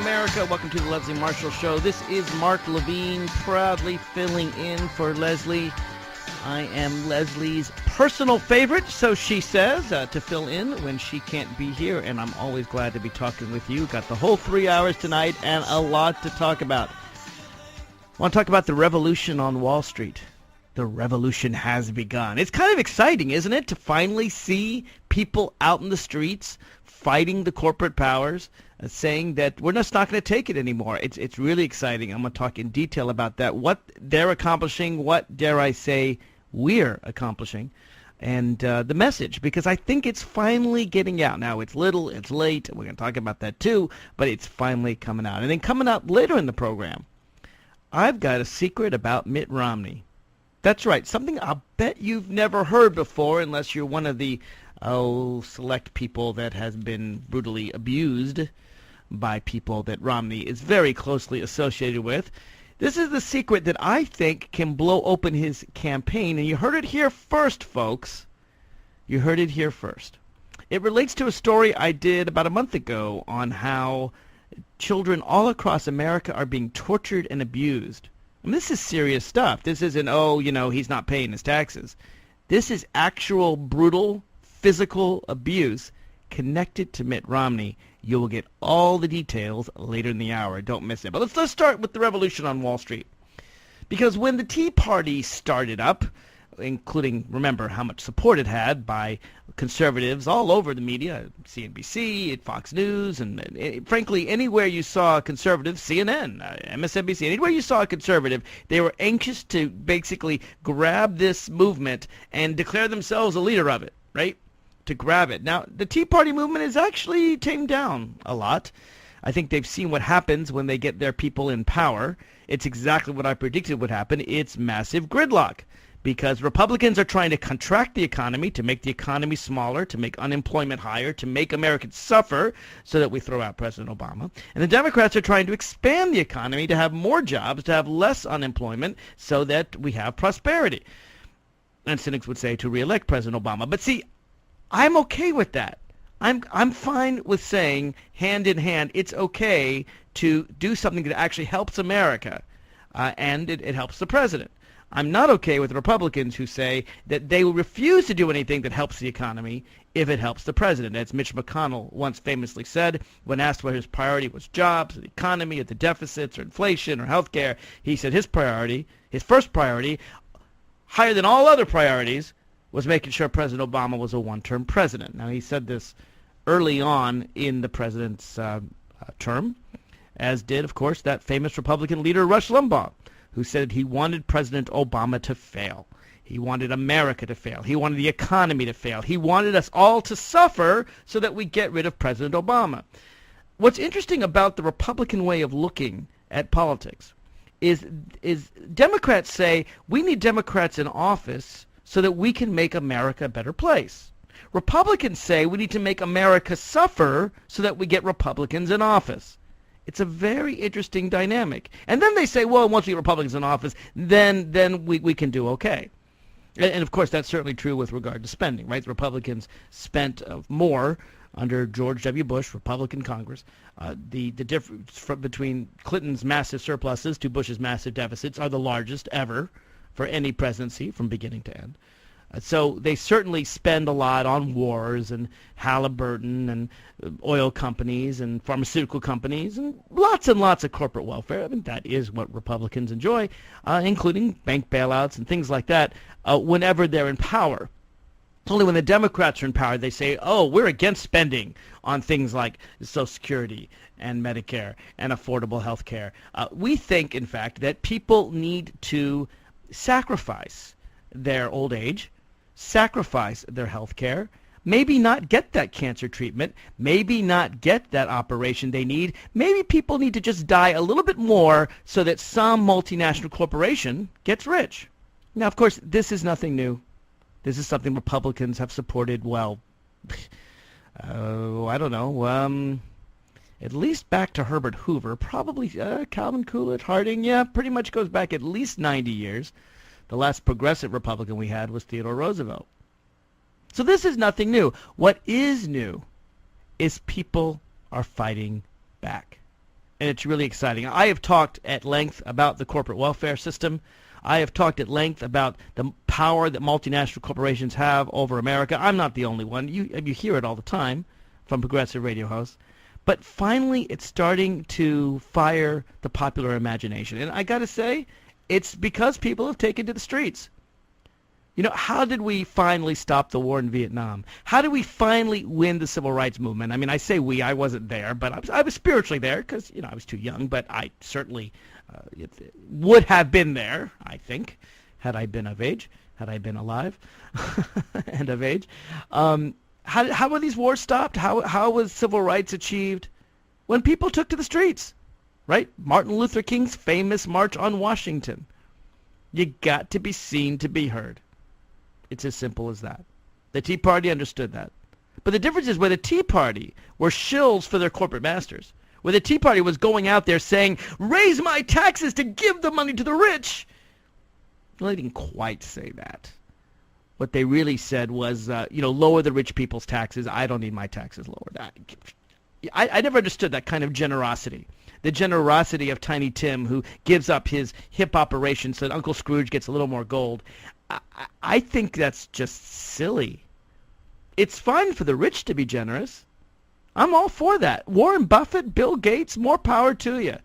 America. Welcome to the Leslie Marshall Show. This is Mark Levine, proudly filling in for Leslie. I am Leslie's personal favorite, so she says, to fill in when she can't be here, and I'm always glad to be talking with you. Got the whole 3 hours tonight and a lot to talk about. I want to talk about the revolution on Wall Street. The revolution has begun. It's kind of exciting, isn't it, to finally see people out in the streets fighting the corporate powers, saying that we're just not going to take it anymore. It's really exciting. I'm going to talk in detail about that, what they're accomplishing, what, dare I say, we're accomplishing, and the message, because I think it's finally getting out. Now, it's little, it's late. We're going to talk about that too, but it's finally coming out. And then coming out later in the program, I've got a secret about Mitt Romney. That's right, something I'll bet you've never heard before unless you're one of the select people that has been brutally abused by people that Romney is very closely associated with. This is the secret that I think can blow open his campaign, and you heard it here first, folks. You heard it here first. It relates to a story I did about a month ago on how children all across America are being tortured and abused. I mean, this is serious stuff. This isn't, he's not paying his taxes. This is actual brutal physical abuse connected to Mitt Romney. You will get all the details later in the hour. Don't miss it. But let's start with the revolution on Wall Street. Because when the Tea Party started up, including, remember, how much support it had by conservatives all over the media, CNBC, Fox News, and frankly, anywhere you saw a conservative, CNN, MSNBC, anywhere you saw a conservative, they were anxious to basically grab this movement and declare themselves a leader of it, right? To grab it. Now, the Tea Party movement has actually tamed down a lot. I think they've seen what happens when they get their people in power. It's exactly what I predicted would happen. It's massive gridlock, because Republicans are trying to contract the economy, to make the economy smaller, to make unemployment higher, to make Americans suffer so that we throw out President Obama. And the Democrats are trying to expand the economy, to have more jobs, to have less unemployment, so that we have prosperity. And cynics would say to reelect President Obama. But see, I'm okay with that. I'm fine with saying, hand in hand, it's okay to do something that actually helps America, and it helps the president. I'm not okay with Republicans who say that they will refuse to do anything that helps the economy if it helps the president. As Mitch McConnell once famously said, when asked what his priority was, jobs, the economy, or the deficits, or inflation, or health care, he said his first priority, higher than all other priorities, was making sure President Obama was a one-term president. Now, he said this early on in the president's term, as did, of course, that famous Republican leader, Rush Limbaugh, who said he wanted President Obama to fail. He wanted America to fail. He wanted the economy to fail. He wanted us all to suffer so that we get rid of President Obama. What's interesting about the Republican way of looking at politics is Democrats say we need Democrats in office so that we can make America a better place. Republicans say we need to make America suffer so that we get Republicans in office. It's a very interesting dynamic. And then they say, well, once we get Republicans in office, then we can do okay. And of course, that's certainly true with regard to spending, right? The Republicans spent more under George W. Bush, Republican Congress. The difference between Clinton's massive surpluses to Bush's massive deficits are the largest ever for any presidency from beginning to end. So they certainly spend a lot on wars and Halliburton and oil companies and pharmaceutical companies and lots of corporate welfare. I mean, that is what Republicans enjoy, including bank bailouts and things like that, whenever they're in power. It's only when the Democrats are in power they say, oh, we're against spending on things like Social Security and Medicare and affordable health care. We think, in fact, that people need to sacrifice their old age, sacrifice their health care, maybe not get that cancer treatment, maybe not get that operation they need. Maybe people need to just die a little bit more so that some multinational corporation gets rich. Now, of course, this is nothing new. This is something Republicans have supported, well, I don't know, at least back to Herbert Hoover, probably Calvin Coolidge, Harding, yeah, pretty much goes back at least 90 years. The last progressive Republican we had was Theodore Roosevelt. So this is nothing new. What is new is people are fighting back. and it's really exciting. I have talked at length about the corporate welfare system. I have talked at length about the power that multinational corporations have over America. I'm not the only one. You hear it all the time from progressive radio hosts. But finally, it's starting to fire the popular imagination. And I got to say, it's because people have taken to the streets. You know, how did we finally stop the war in Vietnam? How did we finally win the civil rights movement? I mean, I say we, I wasn't there, but I was spiritually there because, you know, I was too young, but I certainly would have been there, I think, had I been of age, had I been alive and of age. How were these wars stopped? How was civil rights achieved? When people took to the streets, right? Martin Luther King's famous March on Washington. You got to be seen to be heard. It's as simple as that. The Tea Party understood that. But the difference is where the Tea Party were shills for their corporate masters, where the Tea Party was going out there saying, raise my taxes to give the money to the rich. Well, they didn't quite say that. What they really said was, lower the rich people's taxes. I don't need my taxes lowered. I never understood that kind of generosity. The generosity of Tiny Tim, who gives up his hip operation so that Uncle Scrooge gets a little more gold. I think that's just silly. It's fine for the rich to be generous. I'm all for that. Warren Buffett, Bill Gates, more power to you.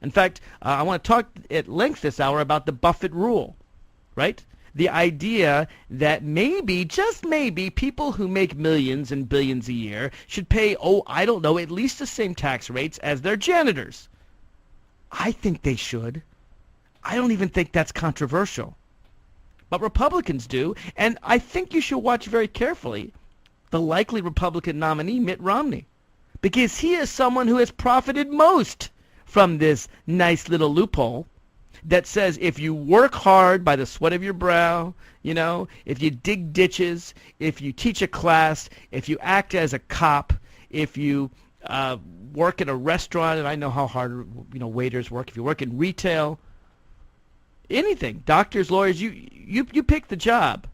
In fact, I want to talk at length this hour about the Buffett rule, right? The idea that maybe, just maybe, people who make millions and billions a year should pay, at least the same tax rates as their janitors. I think they should. I don't even think that's controversial. But Republicans do, and I think you should watch very carefully the likely Republican nominee, Mitt Romney, because he is someone who has profited most from this nice little loophole that says if you work hard by the sweat of your brow, if you dig ditches, if you teach a class, if you act as a cop, if you work at a restaurant, and I know how hard waiters work, if you work in retail, anything, doctors, lawyers, you pick the job.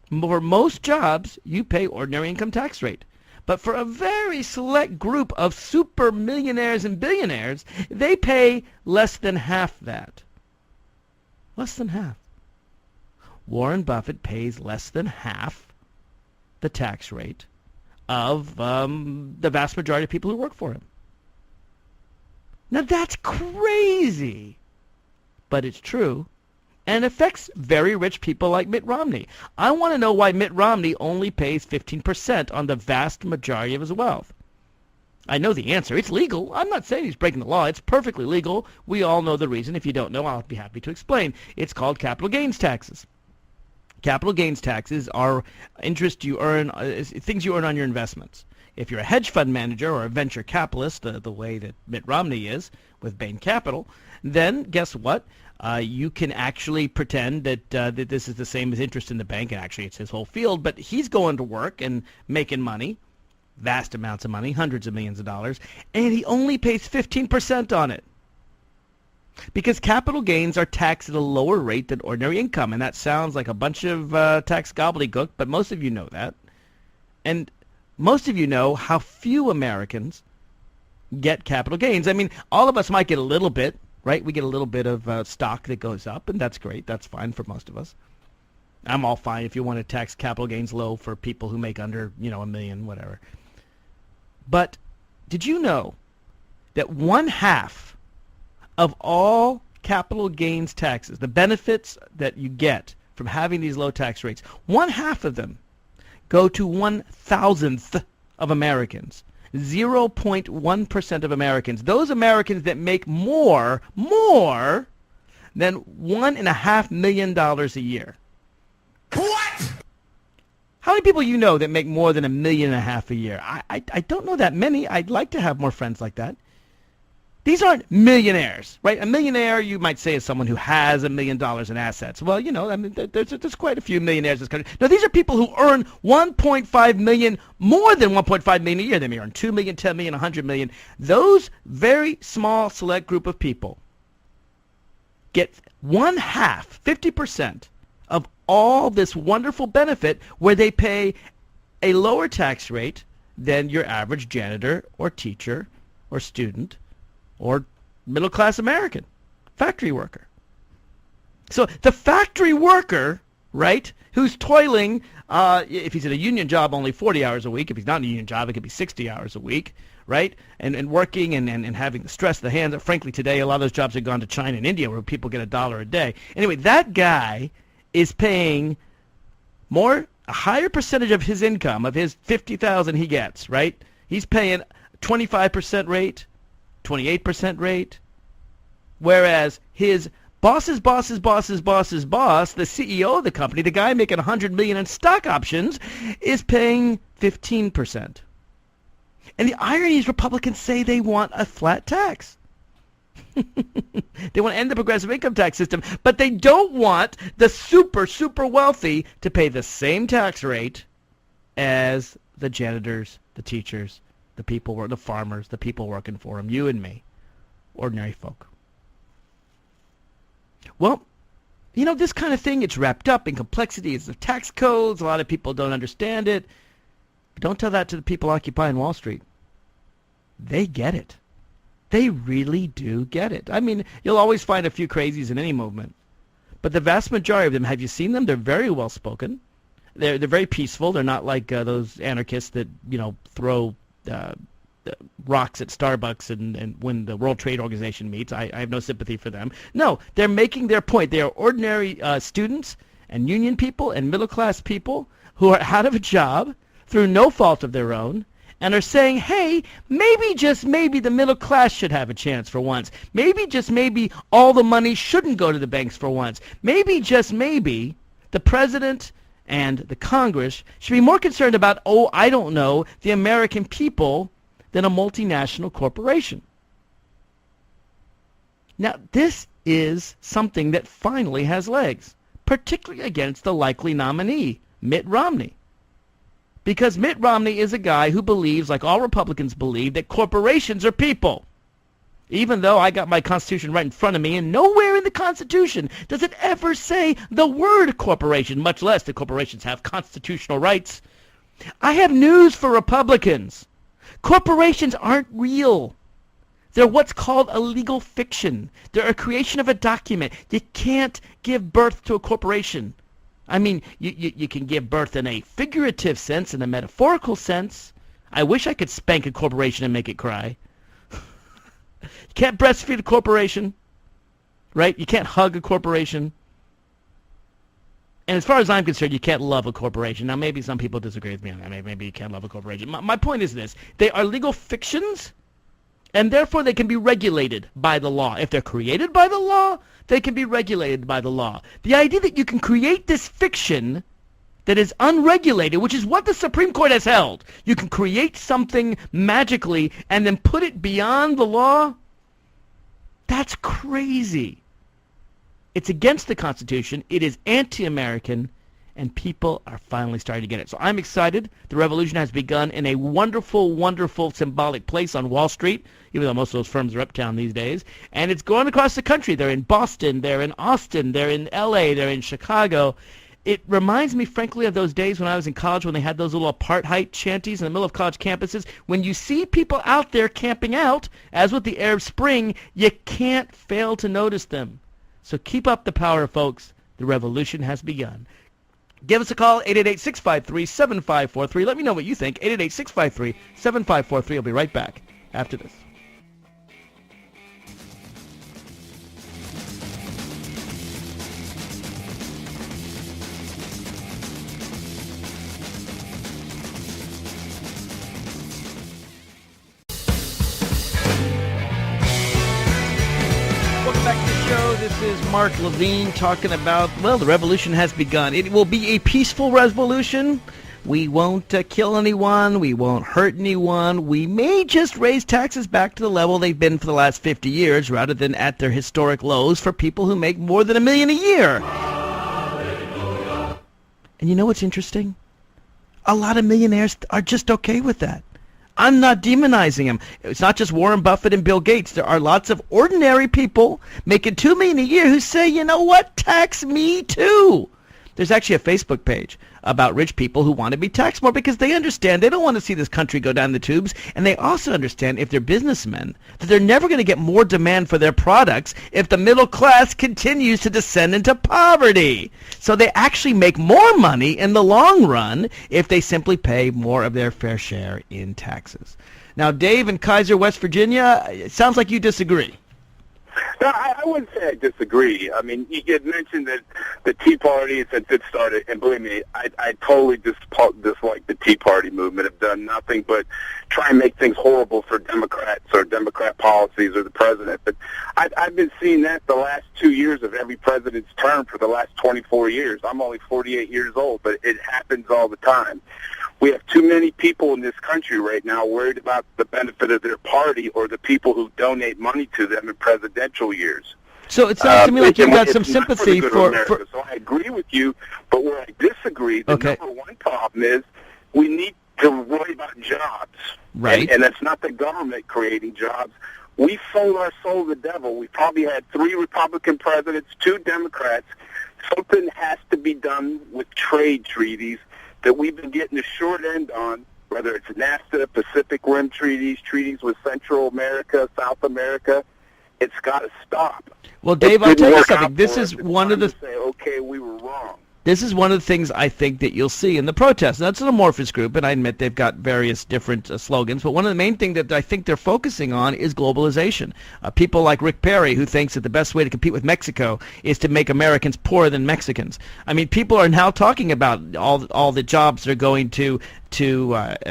For most jobs, you pay ordinary income tax rate. But for a very select group of super millionaires and billionaires, they pay less than half that. Less than half. Warren Buffett pays less than half the tax rate of the vast majority of people who work for him. Now that's crazy, but it's true, and affects very rich people like Mitt Romney. I want to know why Mitt Romney only pays 15% on the vast majority of his wealth. I know the answer. It's legal. I'm not saying he's breaking the law. It's perfectly legal. We all know the reason. If you don't know, I'll be happy to explain. It's called capital gains taxes. Capital gains taxes are interest you earn, things you earn on your investments. If you're a hedge fund manager or a venture capitalist, the way that Mitt Romney is with Bain Capital, then guess what? You can actually pretend that this is the same as interest in the bank, and actually it's his whole field, but he's going to work and making money, vast amounts of money, hundreds of millions of dollars, and he only pays 15% on it. Because capital gains are taxed at a lower rate than ordinary income, and that sounds like a bunch of tax gobbledygook, but most of you know that. And most of you know how few Americans get capital gains. I mean, all of us might get a little bit, right? We get a little bit of stock that goes up, and that's great. That's fine for most of us. I'm all fine if you want to tax capital gains low for people who make under, $1 million, whatever. But did you know that 1/2 of all capital gains taxes, the benefits that you get from having these low tax rates, 1/2 of them go to 1,000th of Americans. 0.1% of Americans. Those Americans that make more than $1.5 million a year. What? How many people you know that make more than $1.5 million a year? I don't know that many. I'd like to have more friends like that. These aren't millionaires, right? A millionaire, you might say, is someone who has $1 million in assets. Well, there's quite a few millionaires in this country. No, these are people who earn $1.5 million, more than $1.5 million a year. They may earn $2 million, $10 million, $100 million. Those very small, select group of people get 1/2, 50% of all this wonderful benefit, where they pay a lower tax rate than your average janitor or teacher or student or middle-class American, factory worker. So the factory worker, right, who's toiling, if he's at a union job, only 40 hours a week. If he's not in a union job, it could be 60 hours a week, right? And working and having the stress, the hands. Frankly, today, a lot of those jobs have gone to China and India where people get $1 a day. Anyway, that guy is paying a higher percentage of his income, of his $50,000 he gets, right? He's paying 25% rate, 28% rate, whereas his boss's boss, the CEO of the company, the guy making $100 million in stock options, is paying 15%. And the irony is Republicans say they want a flat tax. They want to end the progressive income tax system, but they don't want the super, super wealthy to pay the same tax rate as the janitors, the teachers, the people, the farmers, the people working for them, you and me, ordinary folk. Well, you know, this kind of thing, it's wrapped up in complexities of tax codes. A lot of people don't understand it. But don't tell that to the people occupying Wall Street. They get it. They really do get it. I mean, you'll always find a few crazies in any movement. But the vast majority of them, have you seen them? They're very well spoken. They're very peaceful. They're not like those anarchists that, you know, throw rocks at Starbucks and when the World Trade Organization meets. I have no sympathy for them. No, they're making their point. They are ordinary students and union people and middle-class people who are out of a job through no fault of their own and are saying, hey, maybe, just maybe, the middle class should have a chance for once. Maybe, just maybe, all the money shouldn't go to the banks for once. Maybe, just maybe, the president and the Congress should be more concerned about, I don't know, the American people than a multinational corporation. Now, this is something that finally has legs, particularly against the likely nominee, Mitt Romney. Because Mitt Romney is a guy who believes, like all Republicans believe, that corporations are people. Even though I got my Constitution right in front of me, and nowhere in the Constitution does it ever say the word corporation, much less that corporations have constitutional rights. I have news for Republicans. Corporations aren't real. They're what's called a legal fiction. They're a creation of a document. You can't give birth to a corporation. I mean, you can give birth in a figurative sense, in a metaphorical sense. I wish I could spank a corporation and make it cry. You can't breastfeed a corporation, right? You can't hug a corporation. And as far as I'm concerned, you can't love a corporation. Now, maybe some people disagree with me on that. Maybe you can't love a corporation. My point is this. They are legal fictions, and therefore they can be regulated by the law. If they're created by the law, they can be regulated by the law. The idea that you can create this fiction that is unregulated, which is what the Supreme Court has held. You can create something magically and then put it beyond the law. That's crazy. It's against the Constitution. It is anti-American, and people are finally starting to get it. So I'm excited. The revolution has begun in a wonderful, wonderful symbolic place on Wall Street, even though most of those firms are uptown these days. And it's going across the country. They're in Boston. They're in Austin. They're in L.A. They're in Chicago. It reminds me, frankly, of those days when I was in college when they had those little apartheid shanties in the middle of college campuses. When you see people out there camping out, as with the Arab Spring, you can't fail to notice them. So keep up the power, folks. The revolution has begun. Give us a call, 888-653-7543. Let me know what you think, 888-653-7543. I'll be right back after this. This is Mark Levine talking about, well, the revolution has begun. It will be a peaceful revolution. We won't kill anyone. We won't hurt anyone. We may just raise taxes back to the level they've been for the last 50 years rather than at their historic lows for people who make more than $1 million a year. Hallelujah. And you know what's interesting? A lot of millionaires are just okay with that. I'm not demonizing them. It's not just Warren Buffett and Bill Gates. There are lots of ordinary people making $2 million a year who say, you know what, tax me too. There's actually a Facebook page about rich people who want to be taxed more because they understand they don't want to see this country go down the tubes, and they also understand, if they're businessmen, that they're never going to get more demand for their products if the middle class continues to descend into poverty. So they actually make more money in the long run if they simply pay more of their fair share in taxes. Now, Dave in Kaiser, West Virginia, it sounds like you disagree. No, I wouldn't say I disagree. I mean, you had mentioned that the Tea Party, since it started, and believe me, I totally dislike the Tea Party movement, have done nothing but try and make things horrible for Democrats or Democrat policies or the president. But I've been seeing that the last 2 years of every president's term for the last 24 years. I'm only 48 years old, but it happens all the time. We have too many people in this country right now worried about the benefit of their party or the people who donate money to them in presidential years. So it sounds to me like you've got some sympathy for So I agree with you, but where I disagree, the Okay. number one problem is we need to worry about jobs. Right. And that's not the government creating jobs. We sold our soul to the devil. We probably had 3 Republican presidents, 2 Democrats. Something has to be done with trade treaties that we've been getting the short end on, whether it's NAFTA, Pacific Rim treaties with Central America, South America. It's got to stop. Well, Dave, I'll tell you something. This is one of the say, okay, we were wrong. This is one of the things I think that you'll see in the protests. That's an amorphous group, and I admit they've got various different slogans, but one of the main things that I think they're focusing on is globalization. People like Rick Perry, who thinks that the best way to compete with Mexico is to make Americans poorer than Mexicans. I mean, people are now talking about all the jobs that are going to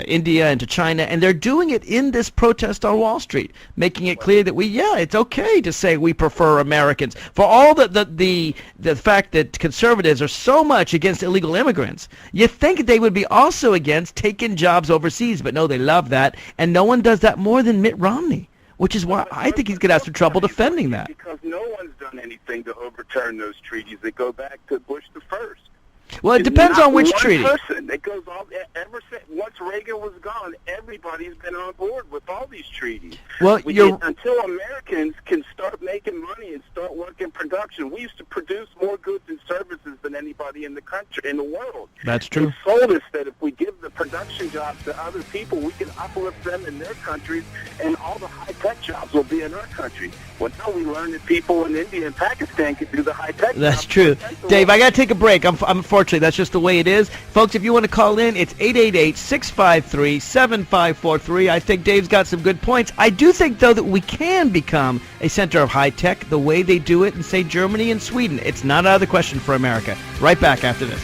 India and to China, and they're doing it in this protest on Wall Street, making it clear that it's okay to say we prefer Americans. For all the fact that conservatives are so much against illegal immigrants, you think they would be also against taking jobs overseas, but no, they love that, and no one does that more than Mitt Romney, which is why I think he's going to have some trouble defending that. Because no one's done anything to overturn those treaties that go back to Bush the first. Well, it depends on which treaty. It goes on ever since once Reagan was gone. Everybody's been on board with all these treaties. Well, until Americans can start making money and start working production. We used to produce more goods and services than anybody in the country, in the world. That's true. They sold us that if we give the production jobs to other people, we can uplift them in their countries, and all the high-tech jobs will be in our country. Well, now we learn that people in India and Pakistan can do the high-tech jobs. That's true. Dave, I got to take a break. Unfortunately, that's just the way it is. Folks, if you want to call in, it's 888-653-7543. I think Dave's got some good points. I do think, though, that we can become a center of high-tech the way they do it in, say, Germany and Sweden. It's not out of the question for America. Right back after this.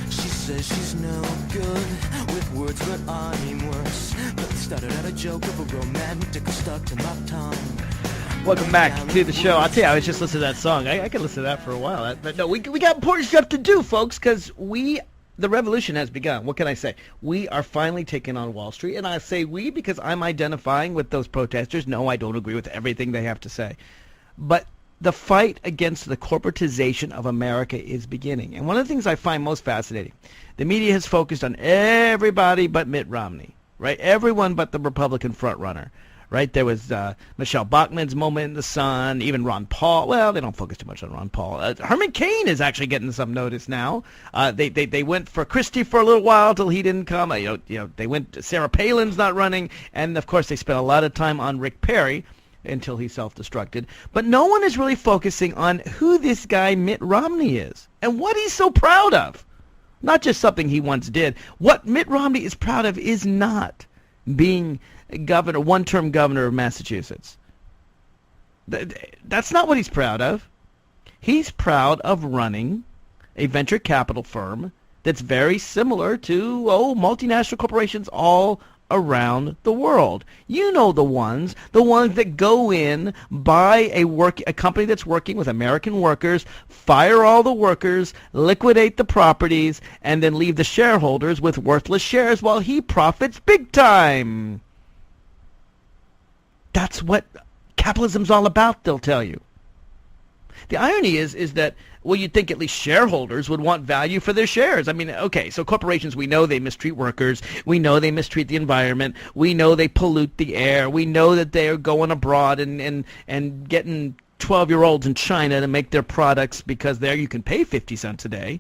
She says she's no good with words, but I'm worse. But started out a joke of a romantic stuck to my tongue. Welcome back to the show. I'll tell you, I was just listening to that song. I could listen to that for a while. But no, we got important stuff to do, folks, because the revolution has begun. What can I say? We are finally taking on Wall Street, and I say we because I'm identifying with those protesters. No, I don't agree with everything they have to say. But the fight against the corporatization of America is beginning. And one of the things I find most fascinating, the media has focused on everybody but Mitt Romney, right? Everyone but the Republican frontrunner. Right, there was Michelle Bachmann's moment in the sun. Even Ron Paul. Well, they don't focus too much on Ron Paul. Herman Cain is actually getting some notice now. They went for Christie for a little while till he didn't come. They went. Sarah Palin's not running, and of course they spent a lot of time on Rick Perry until he self-destructed. But no one is really focusing on who this guy Mitt Romney is and what he's so proud of. Not just something he once did. What Mitt Romney is proud of is not being governor, one-term governor of Massachusetts. That's not what he's proud of. He's proud of running a venture capital firm that's very similar to multinational corporations all around the world. You know the ones that go in, buy a company that's working with American workers, fire all the workers, liquidate the properties, and then leave the shareholders with worthless shares while he profits big time. That's what capitalism's all about, they'll tell you. The irony is that, you'd think at least shareholders would want value for their shares. I mean, okay, so corporations, we know they mistreat workers. We know they mistreat the environment. We know they pollute the air. We know that they are going abroad and getting 12-year-olds in China to make their products because there you can pay 50 cents a day.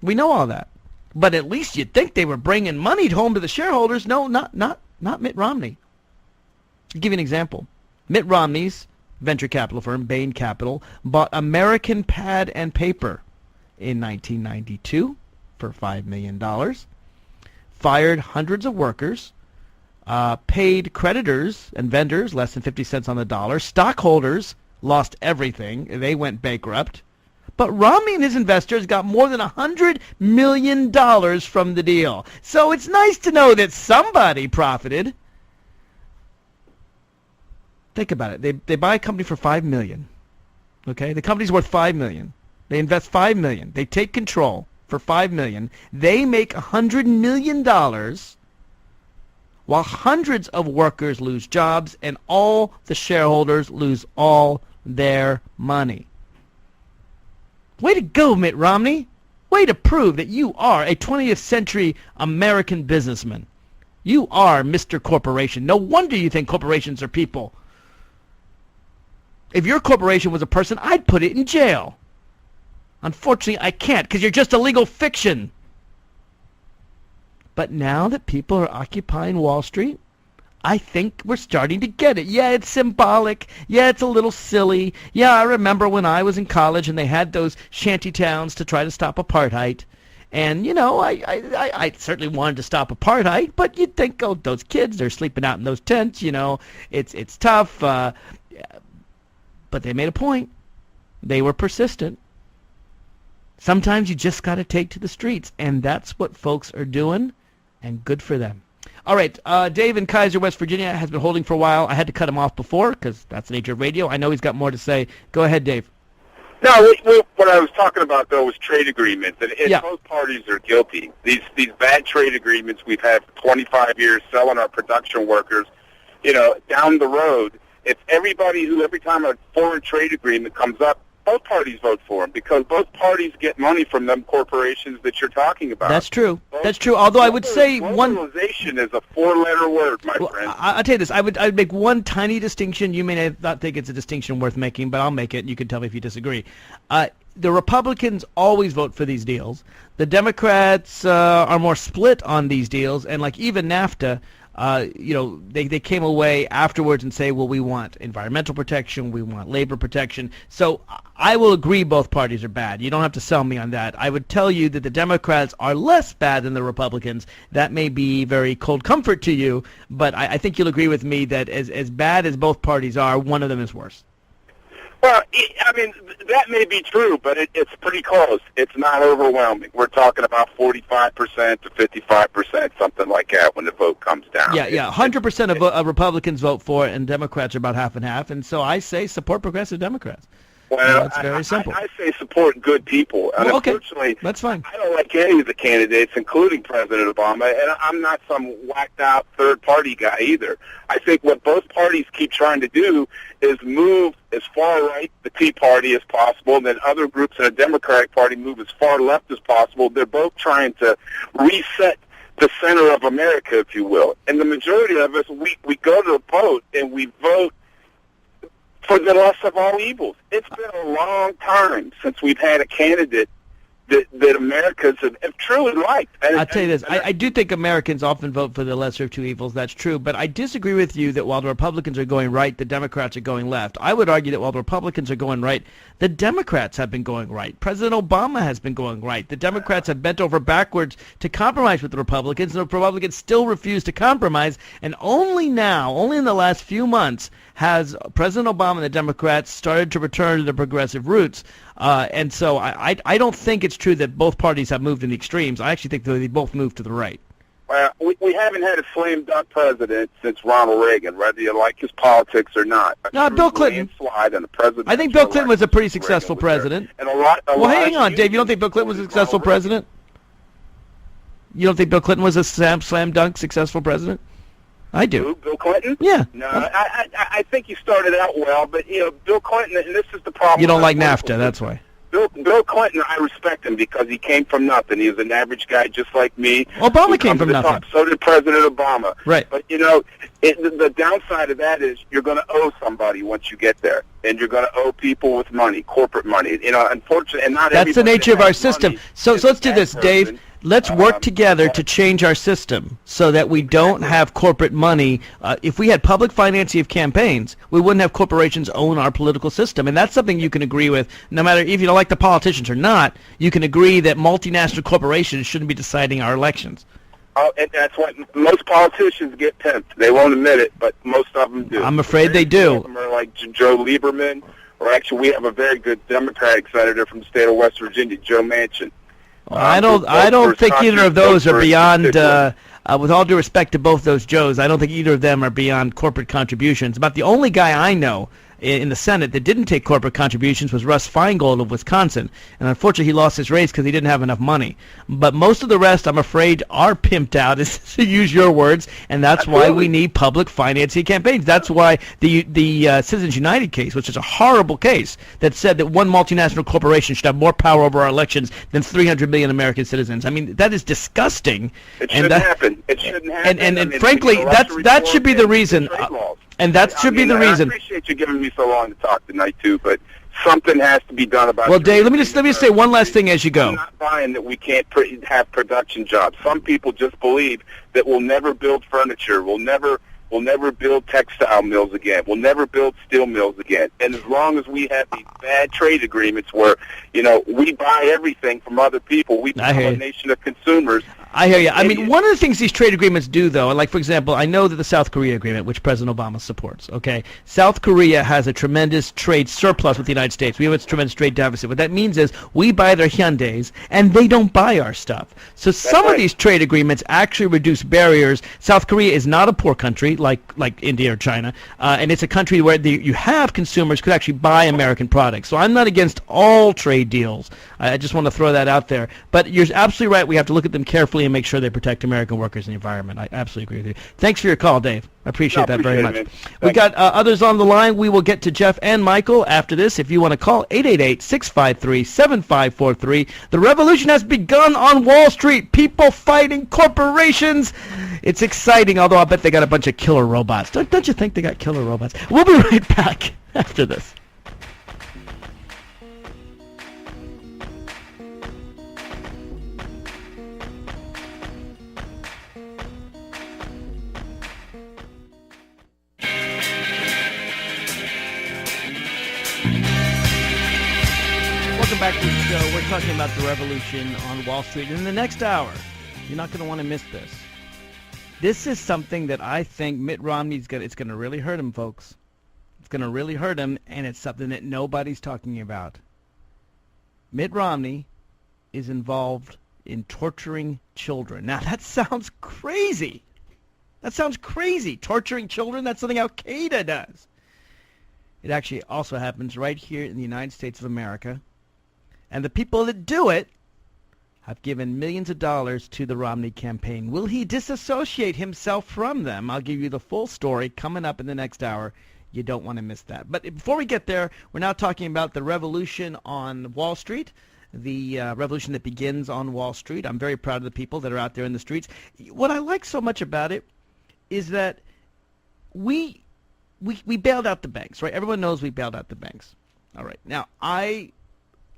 We know all that. But at least you'd think they were bringing money home to the shareholders. No, not Mitt Romney. I'll give you an example. Mitt Romney's venture capital firm, Bain Capital, bought American Pad and Paper in 1992 for $5 million, fired hundreds of workers, paid creditors and vendors less than 50 cents on the dollar. Stockholders lost everything. They went bankrupt. But Romney and his investors got more than $100 million from the deal. So it's nice to know that somebody profited. Think about it. They buy a company for $5 million. Okay? The company's worth $5 million. They invest $5 million. They take control for $5 million. They make $100 million while hundreds of workers lose jobs and all the shareholders lose all their money. Way to go, Mitt Romney. Way to prove that you are a 20th century American businessman. You are Mr. Corporation. No wonder you think corporations are people. If your corporation was a person, I'd put it in jail. Unfortunately, I can't because you're just a legal fiction. But now that people are occupying Wall Street, I think we're starting to get it. Yeah, it's symbolic. Yeah, it's a little silly. Yeah, I remember when I was in college and they had those shanty towns to try to stop apartheid. And, you know, I certainly wanted to stop apartheid, but you'd think, oh, those kids, they're sleeping out in those tents, you know, it's tough. But they made a point. They were persistent. Sometimes you just got to take to the streets, and that's what folks are doing, and good for them. All right, Dave in Kaiser, West Virginia, has been holding for a while. I had to cut him off before because that's the nature of radio. I know he's got more to say. Go ahead, Dave. No, what I was talking about, though, was trade agreements, and both parties are guilty. These bad trade agreements we've had for 25 years selling our production workers, you know, down the road, if every time a foreign trade agreement comes up, both parties vote for them because both parties get money from them corporations that you're talking about. That's true. That's true. Although I would say globalization is a four-letter word, my friend. I'll tell you this. I would make one tiny distinction. You may not think it's a distinction worth making, but I'll make it. You can tell me if you disagree. The Republicans always vote for these deals. The Democrats are more split on these deals, and like even NAFTA. You know, they came away afterwards and say, well, we want environmental protection, we want labor protection. So I will agree both parties are bad. You don't have to sell me on that. I would tell you that the Democrats are less bad than the Republicans. That may be very cold comfort to you, but I think you'll agree with me that as bad as both parties are, one of them is worse. Well, I mean, that may be true, but it's pretty close. It's not overwhelming. We're talking about 45% to 55%, something like that, when the vote comes down. Yeah. 100% of Republicans vote for it, and Democrats are about half and half. And so I say support progressive Democrats. Well, that's very simple. I say support good people. And okay, unfortunately, that's fine. I don't like any of the candidates, including President Obama, and I'm not some whacked-out third-party guy either. I think what both parties keep trying to do is move as far right, the Tea Party, as possible, and then other groups in the Democratic Party move as far left as possible. They're both trying to reset the center of America, if you will. And the majority of us, we go to the vote, and we vote for the less of all evils. It's been a long time since we've had a candidate that Americans have truly liked. I'll tell you this. I do think Americans often vote for the lesser of two evils. That's true. But I disagree with you that while the Republicans are going right, the Democrats are going left. I would argue that while the Republicans are going right, the Democrats have been going right. President Obama has been going right. The Democrats have bent over backwards to compromise with the Republicans, and the Republicans still refuse to compromise. And only now, only in the last few months, has President Obama and the Democrats started to return to their progressive roots. And so I don't think it's true that both parties have moved in the extremes. I actually think that they both moved to the right. Well, we haven't had a slam dunk president since Ronald Reagan, whether you like his politics or not. No, Bill Clinton. I think Bill Clinton was a pretty successful president. And well, hang on, Dave. You don't think Bill Clinton was a successful president? You don't think Bill Clinton was a slam dunk successful president? I do. Who, Bill Clinton? Yeah. No, I think he started out well, but, you know, Bill Clinton, and this is the problem. You don't like NAFTA, that's why. Bill Clinton, I respect him because he came from nothing. He was an average guy just like me. Obama came from nothing. Top. So did President Obama. Right. But, the downside of that is you're going to owe somebody once you get there. And you're going to owe people with money, corporate money. Unfortunately, and not that's the nature of our system. So let's do this, person. Dave. Let's work together to change our system so that we don't have corporate money. If we had public financing of campaigns, we wouldn't have corporations own our political system. And that's something you can agree with, no matter if you don't like the politicians or not. You can agree that multinational corporations shouldn't be deciding our elections. And that's what most politicians get pimped. They won't admit it, but most of them do. I'm afraid they do. Some of them are like Joe Lieberman, or actually we have a very good Democratic senator from the state of West Virginia, Joe Manchin. I don't think either of those are beyond, with all due respect to both those Joes, I don't think either of them are beyond corporate contributions. About the only guy I know in the Senate that didn't take corporate contributions was Russ Feingold of Wisconsin. And unfortunately, he lost his race because he didn't have enough money. But most of the rest, I'm afraid, are pimped out, to use your words, and that's why we need public financing campaigns. That's why the Citizens United case, which is a horrible case, that said that one multinational corporation should have more power over our elections than 300 million American citizens. I mean, that is disgusting. It shouldn't happen. It shouldn't happen. And frankly, that should be the reason. And that should be the reason. I appreciate you giving me so long to talk tonight, too, but something has to be done about it. Well, Dave, let me just say one last thing as you go. I'm not buying that we can't have production jobs. Some people just believe that we'll never build furniture, we'll never build textile mills again, we'll never build steel mills again. And as long as we have these bad trade agreements where, we buy everything from other people, we become a nation of consumers. I hear you. I mean, one of the things these trade agreements do, though, like, for example, I know that the South Korea agreement, which President Obama supports, okay, South Korea has a tremendous trade surplus with the United States. We have a tremendous trade deficit. What that means is we buy their Hyundais, and they don't buy our stuff. So some of these trade agreements actually reduce barriers. South Korea is not a poor country like India or China, and it's a country where you have consumers could actually buy American products. So I'm not against all trade deals. I just want to throw that out there. But you're absolutely right. We have to look at them carefully and make sure they protect American workers and the environment. I absolutely agree with you. Thanks for your call, Dave. I appreciate that very much. We got others on the line. We will get to Jeff and Michael after this. If you want to call, 888-653-7543. The revolution has begun on Wall Street. People fighting corporations. It's exciting, although I bet they got a bunch of killer robots. Don't you think they got killer robots? We'll be right back after this. Welcome back to the show. We're talking about the revolution on Wall Street. In the next hour, you're not going to want to miss this. This is something that I think Mitt Romney's it's going to really hurt him, folks. It's going to really hurt him, and it's something that nobody's talking about. Mitt Romney is involved in torturing children. Now, that sounds crazy. Torturing children, that's something Al-Qaeda does. It actually also happens right here in the United States of America. And the people that do it have given millions of dollars to the Romney campaign. Will he disassociate himself from them? I'll give you the full story coming up in the next hour. You don't want to miss that. But before we get there, we're now talking about the revolution on Wall Street, the revolution that begins on Wall Street. I'm very proud of the people that are out there in the streets. What I like so much about it is that we bailed out the banks, right? Everyone knows we bailed out the banks. All right. Now, I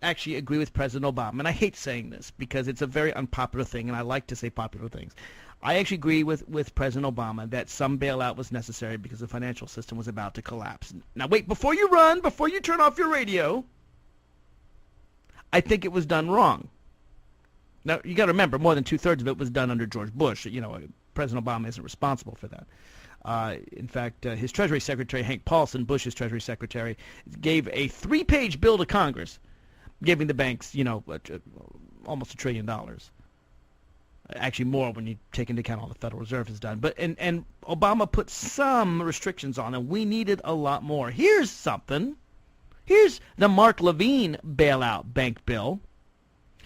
actually agree with President Obama, and I hate saying this because it's a very unpopular thing, and I like to say popular things. I actually agree with President Obama that some bailout was necessary because the financial system was about to collapse. Now, wait, before you turn off your radio, I think it was done wrong. Now, you got to remember, more than two-thirds of it was done under George Bush. President Obama isn't responsible for that. In fact, his Treasury Secretary, Hank Paulson, Bush's Treasury Secretary, gave a 3-page bill to Congress giving the banks, almost $1 trillion. Actually more when you take into account all the Federal Reserve has done. But and Obama put some restrictions on them. We needed a lot more. Here's something. Here's the Mark Levine bailout bank bill.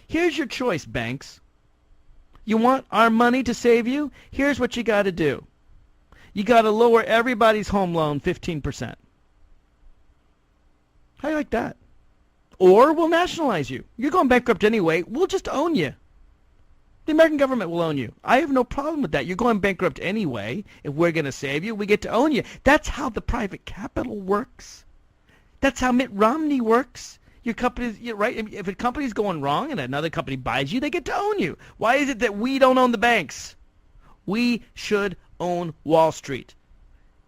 Here's your choice, banks. You want our money to save you? Here's what you got to do. You got to lower everybody's home loan 15%. How do you like that? Or we'll nationalize you. You're going bankrupt anyway. We'll just own you. The American government will own you. I have no problem with that. You're going bankrupt anyway. If we're going to save you, we get to own you. That's how the private capital works. That's how Mitt Romney works. Your company, right? If a company's going wrong and another company buys you, they get to own you. Why is it that we don't own the banks? We should own Wall Street.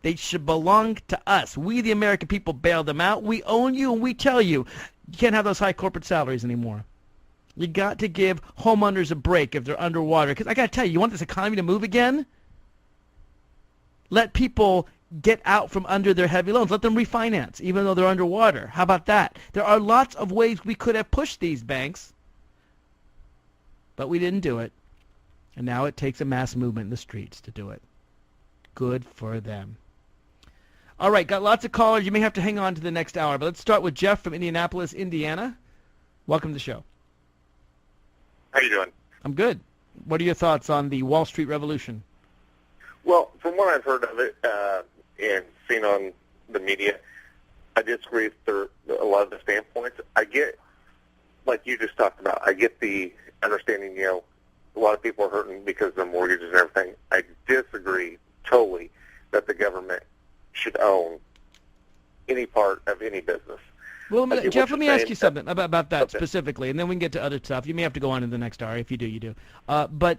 They should belong to us. We, the American people, bail them out. We own you, and we tell you, you can't have those high corporate salaries anymore. You got to give homeowners a break if they're underwater. Because I got to tell you, you want this economy to move again? Let people get out from under their heavy loans. Let them refinance, even though they're underwater. How about that? There are lots of ways we could have pushed these banks, but we didn't do it. And now it takes a mass movement in the streets to do it. Good for them. All right, got lots of callers. You may have to hang on to the next hour, but let's start with Jeff from Indianapolis, Indiana. Welcome to the show. How you doing? I'm good. What are your thoughts on the Wall Street revolution? Well, from what I've heard of it and seen on the media, I disagree with a lot of the standpoints. I get, like you just talked about, I get the understanding, a lot of people are hurting because of their mortgages and everything. I disagree totally that the government should own any part of any business. Well, Jeff, let me ask you something about that specifically, and then we can get to other stuff. You may have to go on in the next hour. If you do, you do. But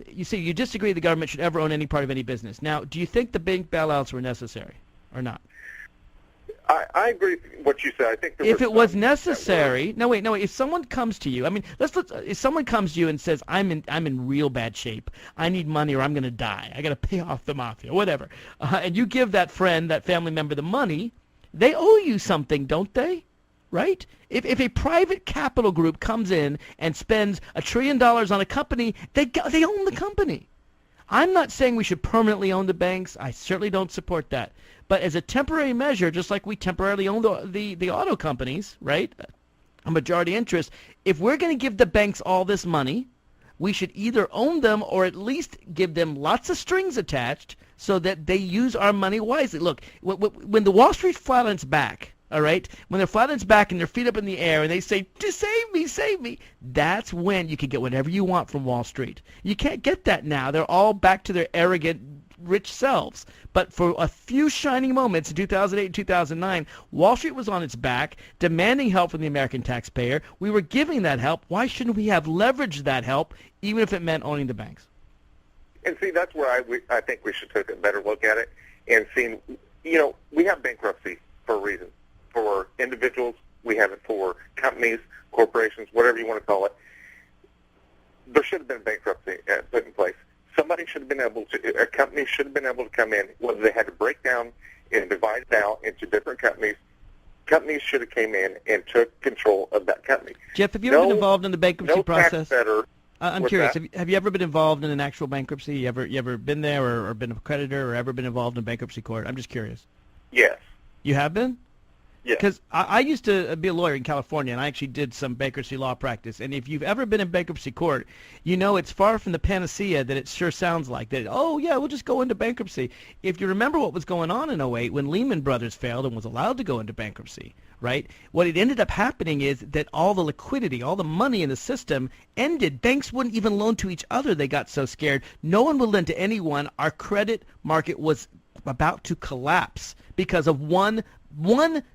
you say you disagree the government should ever own any part of any business. Now, do you think the bank bailouts were necessary or not? I agree with what you said. I think if it was necessary, no wait. If someone comes to you, I mean, if someone comes to you and says, "I'm in real bad shape. I need money, or I'm going to die. I got to pay off the mafia, whatever," and you give that friend, that family member, the money, they owe you something, don't they? Right? If a private capital group comes in and spends $1 trillion on a company, they own the company. I'm not saying we should permanently own the banks. I certainly don't support that. But as a temporary measure, just like we temporarily own the auto companies, right, a majority interest, if we're going to give the banks all this money, we should either own them or at least give them lots of strings attached so that they use our money wisely. Look, when the Wall Street flat on its back, all right, when they're flat on its back and their feet up in the air and they say, "Just save me," that's when you can get whatever you want from Wall Street. You can't get that now. They're all back to their arrogant, rich selves. But for a few shining moments in 2008 and 2009, Wall Street was on its back, demanding help from the American taxpayer. We were giving that help. Why shouldn't we have leveraged that help, even if it meant owning the banks? And see, that's where I think we should take a better look at it and see, we have bankruptcy for a reason. For individuals, we have it for companies, corporations, whatever you want to call it. There should have been bankruptcy put in place. Somebody should have been able to, a company should have been able to come in, whether they had to break down and divide it out into different companies. Companies should have came in and took control of that company. Jeff, have you ever been involved in the bankruptcy process? I'm curious. That? Have you ever been involved in an actual bankruptcy? You ever been there or been a creditor or ever been involved in bankruptcy court? I'm just curious. Yes. You have been? Yeah. Because I used to be a lawyer in California, and I actually did some bankruptcy law practice. And if you've ever been in bankruptcy court, you know it's far from the panacea that it sure sounds like. That, oh, yeah, we'll just go into bankruptcy. If you remember what was going on in 2008 when Lehman Brothers failed and was allowed to go into bankruptcy, right, what it ended up happening is that all the liquidity, all the money in the system ended. Banks wouldn't even loan to each other. They got so scared. No one would lend to anyone. Our credit market was about to collapse because of one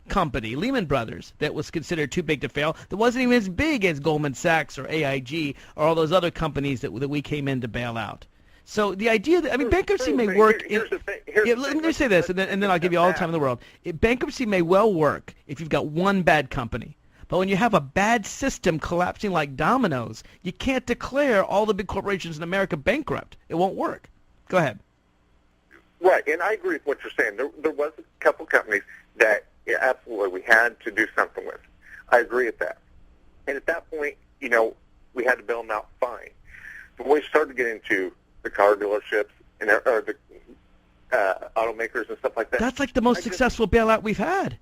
company, Lehman Brothers, that was considered too big to fail, that wasn't even as big as Goldman Sachs or AIG or all those other companies that we came in to bail out. So the idea that, bankruptcy may work. Let me say this, and then I'll give you all the time in the world. Bankruptcy may well work if you've got one bad company. But when you have a bad system collapsing like dominoes, you can't declare all the big corporations in America bankrupt. It won't work. Go ahead. Right, and I agree with what you're saying. There was a couple companies that absolutely we had to do something with. I agree with that. And at that point, we had to bail them out fine. But when we started to get into the car dealerships and or the automakers and stuff like that, that's like the most successful bailout we've had.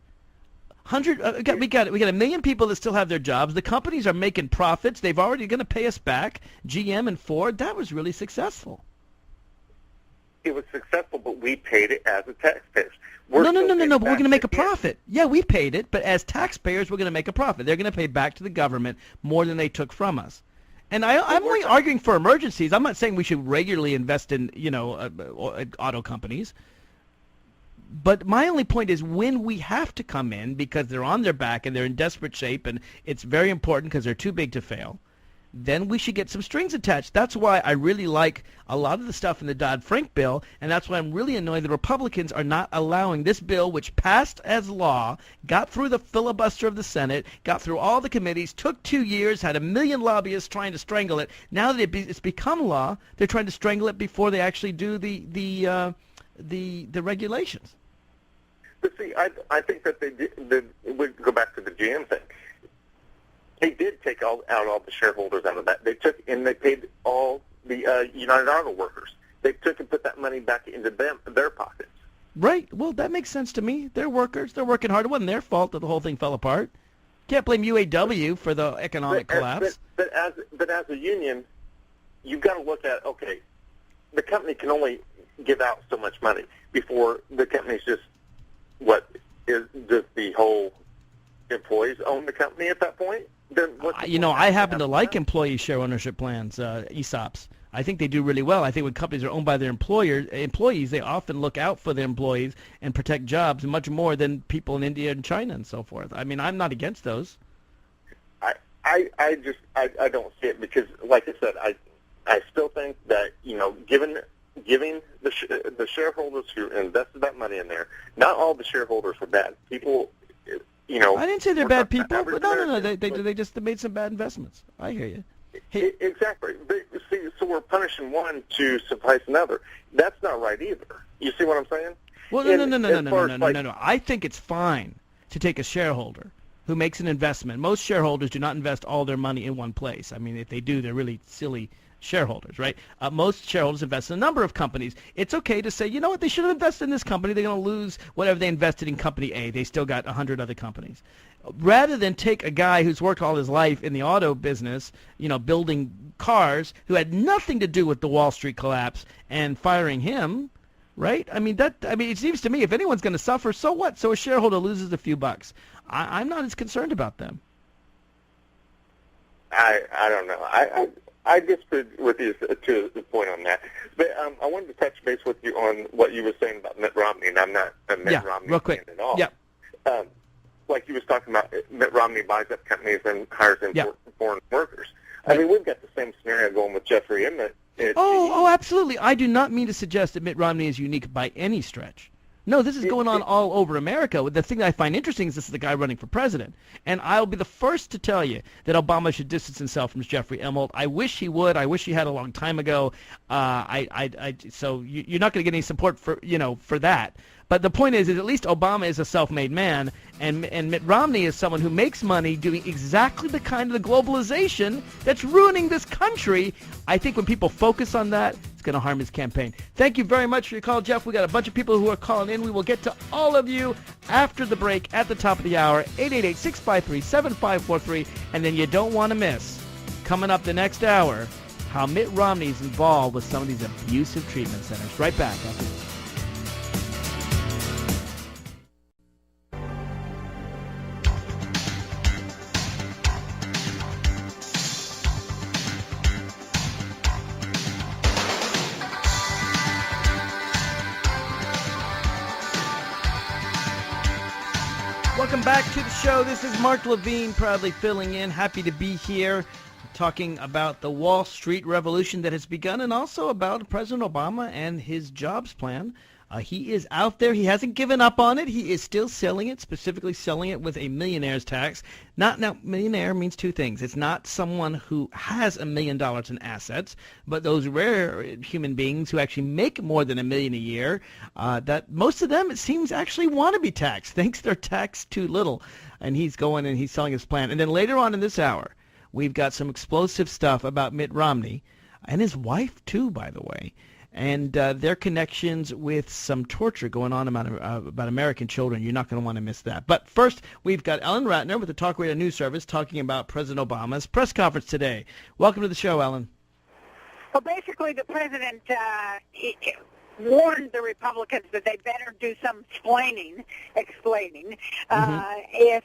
We got 1 million people that still have their jobs. The companies are making profits. They've already going to pay us back. GM and Ford, that was really successful. it was successful, but we paid it as a taxpayers. No, but we're going to make a profit. Yeah, we paid it, but as taxpayers, we're going to make a profit. They're going to pay back to the government more than they took from us. And I'm only arguing for emergencies. I'm not saying we should regularly invest in, auto companies. But my only point is when we have to come in because they're on their back and they're in desperate shape and it's very important because they're too big to fail, then we should get some strings attached. That's why I really like a lot of the stuff in the Dodd-Frank bill, and that's why I'm really annoyed the Republicans are not allowing this bill, which passed as law, got through the filibuster of the Senate, got through all the committees, took 2 years, had a million lobbyists trying to strangle it. Now that it's become law, they're trying to strangle it before they actually do the regulations. But see, I think that they did. We go back to the GM thing. They did take out all the shareholders out of that. They paid all the United Auto Workers. They took and put that money back into their pockets. Right. Well, that makes sense to me. They're workers. They're working hard. It wasn't their fault that the whole thing fell apart. Can't blame UAW for the economic collapse. But as a union, you've got to look at, okay, the company can only give out so much money before the company's just the whole employees own the company at that point? Then I happen to like employee share ownership plans, ESOPs. I think they do really well. I think when companies are owned by their employees, they often look out for their employees and protect jobs much more than people in India and China and so forth. I mean, I'm not against those. I don't see it because, like I said, I still think that, giving the shareholders who invested that money in there, not all the shareholders were bad. People, I didn't say they're bad people, but no. They just made some bad investments. I hear you. Hey. Exactly. See, so we're punishing one to suffice another. That's not right either. You see what I'm saying? Well, no. I think it's fine to take a shareholder who makes an investment. Most shareholders do not invest all their money in one place. I mean, if they do, they're really silly shareholders, right? Most shareholders invest in a number of companies. It's okay to say, you know what, they should have invested in this company. They're going to lose whatever they invested in company A. They still got 100 other companies. Rather than take a guy who's worked all his life in the auto business, building cars, who had nothing to do with the Wall Street collapse, and firing him, right? I mean, it seems to me if anyone's going to suffer, so what? So a shareholder loses a few bucks. I'm not as concerned about them. I don't know. I disagree with you to the point on that. But I wanted to touch base with you on what you were saying about Mitt Romney, and I'm not a Mitt Romney real quick. fan at all. Yeah. Like you was talking about, Mitt Romney buys up companies and hires in foreign workers. Right. I mean, we've got the same scenario going with Jeffrey Emmett. Oh, absolutely. I do not mean to suggest that Mitt Romney is unique by any stretch. No, this is going on all over America. The thing that I find interesting is this is the guy running for president. And I'll be the first to tell you that Obama should distance himself from Jeffrey Emmett. I wish he would. I wish he had a long time ago. So you're not going to get any support for that. But the point is at least Obama is a self-made man, and Mitt Romney is someone who makes money doing exactly the kind of the globalization that's ruining this country. I think when people focus on that, it's going to harm his campaign. Thank you very much for your call, Jeff. We got a bunch of people who are calling in. We will get to all of you after the break at the top of the hour, 888-653-7543. And then you don't want to miss, coming up the next hour, how Mitt Romney is involved with some of these abusive treatment centers. Right back after this. Welcome back to the show. This is Mark Levine, proudly filling in. Happy to be here talking about the Wall Street revolution that has begun and also about President Obama and his jobs plan. He is out there. He hasn't given up on it. He is still selling it, specifically selling it with a millionaire's tax. Now, millionaire means two things. It's not someone who has $1 million in assets, but those rare human beings who actually make more than $1 million a year, that most of them, it seems, actually want to be taxed, thinks they're taxed too little. And he's going and he's selling his plan. And then later on in this hour, we've got some explosive stuff about Mitt Romney and his wife, too, by the way, and their connections with some torture going on about American children. You're not going to want to miss that. But first, we've got Ellen Ratner with the Talk Radio News Service talking about President Obama's press conference today. Welcome to the show, Ellen. Well, basically, the president, warned the Republicans that they better do some explaining if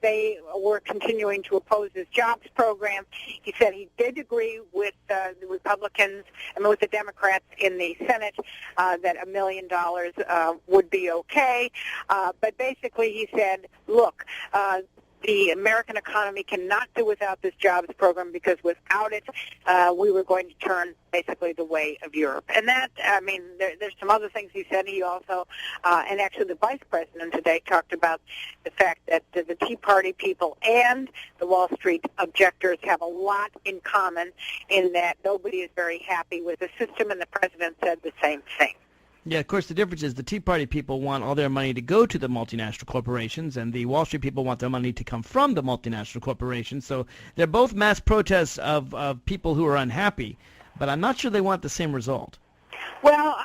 they were continuing to oppose this jobs program. He said he did agree with the Republicans and with the Democrats in the Senate that $1 million would be okay. But basically he said, look, the American economy cannot do without this jobs program because without it, we were going to turn basically the way of Europe. And that, I mean, there's some other things he said. He also, and actually the vice president today talked about the fact that the Tea Party people and the Wall Street objectors have a lot in common in that nobody is very happy with the system, and the president said the same thing. Yeah, of course, the difference is the Tea Party people want all their money to go to the multinational corporations, and the Wall Street people want their money to come from the multinational corporations. So they're both mass protests of people who are unhappy, but I'm not sure they want the same result. Well,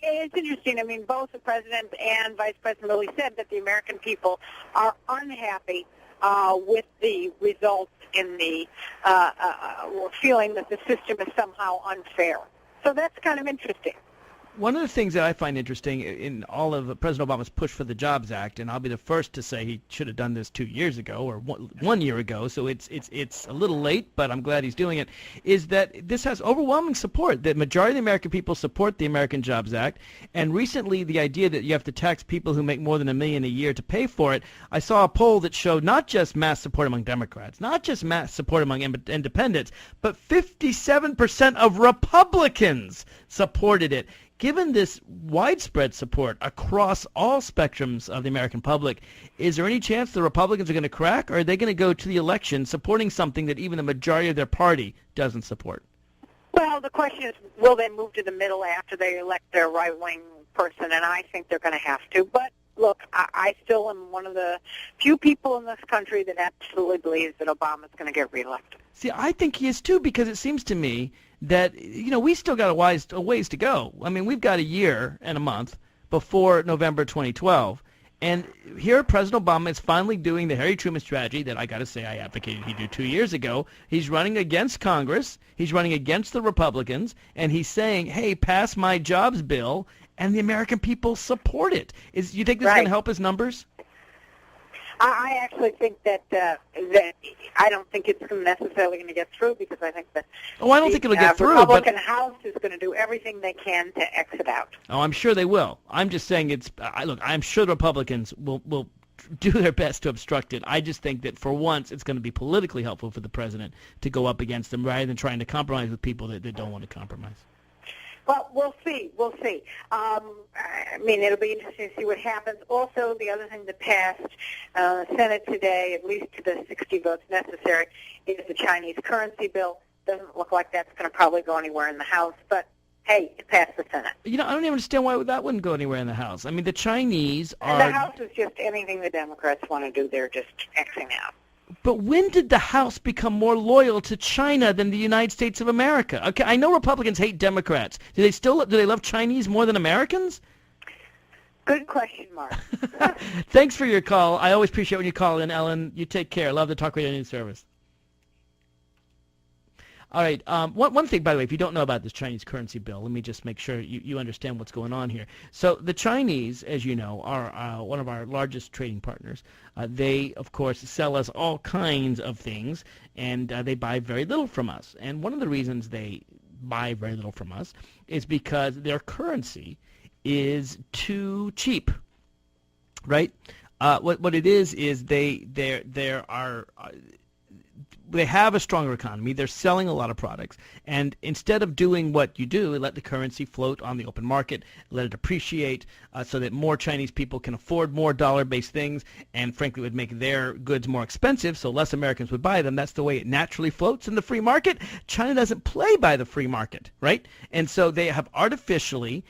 it's interesting. I mean, both the president and vice president really said that the American people are unhappy with the results in the feeling that the system is somehow unfair. So that's kind of interesting. One of the things that I find interesting in all of President Obama's push for the Jobs Act, and I'll be the first to say he should have done this 2 years ago or 1 year ago, so it's a little late, but I'm glad he's doing it, is that this has overwhelming support. The majority of the American people support the American Jobs Act, and recently the idea that you have to tax people who make more than $1 million a year to pay for it, I saw a poll that showed not just mass support among Democrats, not just mass support among independents, but 57% of Republicans supported it. Given this widespread support across all spectrums of the American public, is there any chance the Republicans are going to crack, or are they going to go to the election supporting something that even the majority of their party doesn't support? Well, the question is, will they move to the middle after they elect their right-wing person? And I think they're going to have to. But look, I still am one of the few people in this country that absolutely believes that Obama's going to get reelected. See, I think he is too, because it seems to me that, we still got a ways to go. I mean, we've got a year and a month before November 2012. And here President Obama is finally doing the Harry Truman strategy that I got to say I advocated he do 2 years ago. He's running against Congress. He's running against the Republicans. And he's saying, hey, pass my jobs bill. And the American people support it. You think this is going to help his numbers? I actually think that I don't think it's necessarily going to get through, because I think that I don't think it'll get through. Republican House is going to do everything they can to exit out. Oh, I'm sure they will. I'm just saying look, I'm sure the Republicans will do their best to obstruct it. I just think that for once it's going to be politically helpful for the president to go up against them rather than trying to compromise with people that don't want to compromise. Well, we'll see. I mean, it'll be interesting to see what happens. Also, the other thing that passed Senate today, at least to the 60 votes necessary, is the Chinese currency bill. Doesn't look like that's going to probably go anywhere in the House, but hey, it passed the Senate. I don't even understand why that wouldn't go anywhere in the House. I mean, the Chinese are... And the House is just anything the Democrats want to do. They're just Xing out. But when did the House become more loyal to China than the United States of America? Okay, I know Republicans hate Democrats. Do they love Chinese more than Americans? Good question, Mark. Thanks for your call. I always appreciate when you call in, Ellen. You take care. Love the Talk Radio News Service. All right. One thing, by the way, if you don't know about this Chinese currency bill, let me just make sure you understand what's going on here. So the Chinese, as you know, are one of our largest trading partners. They, of course, sell us all kinds of things, and they buy very little from us. And one of the reasons they buy very little from us is because their currency is too cheap, right? What it is they have a stronger economy. They're selling a lot of products. And instead of doing what you do, let the currency float on the open market, let it appreciate so that more Chinese people can afford more dollar-based things, and frankly would make their goods more expensive so less Americans would buy them. That's the way it naturally floats in the free market. China doesn't play by the free market, right? And so they have artificially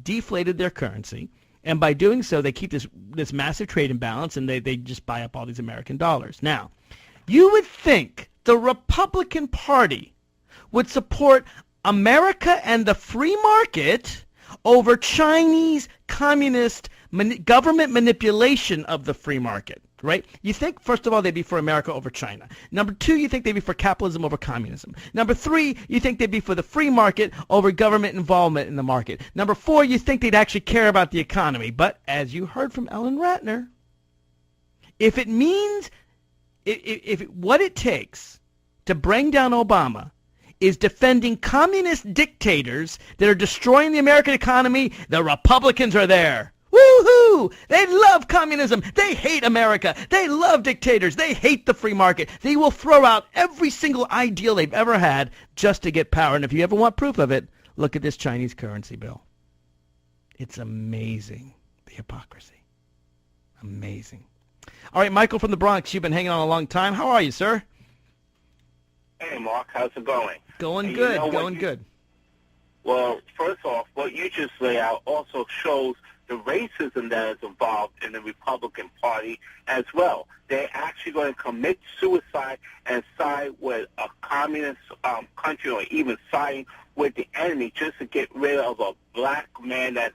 deflated their currency. And by doing so, they keep this massive trade imbalance, and they just buy up all these American dollars. Now, you would think the Republican Party would support America and the free market over Chinese communist government manipulation of the free market, right? You think, first of all, they'd be for America over China. Number two, you think they'd be for capitalism over communism. Number three, you think they'd be for the free market over government involvement in the market. Number four, you think they'd actually care about the economy. But as you heard from Ellen Ratner, if it means, what it takes to bring down Obama is defending communist dictators that are destroying the American economy, the Republicans are there. Woo-hoo! They love communism. They hate America. They love dictators. They hate the free market. They will throw out every single ideal they've ever had just to get power. And if you ever want proof of it, look at this Chinese currency bill. It's amazing, the hypocrisy. Amazing. All right, Michael from the Bronx, you've been hanging on a long time. How are you, sir? Hey, Mark, how's it going? Going good, going good. Well, first off, what you just laid out also shows the racism that is involved in the Republican Party as well. They're actually going to commit suicide and side with a communist country, or even siding with the enemy just to get rid of a black man that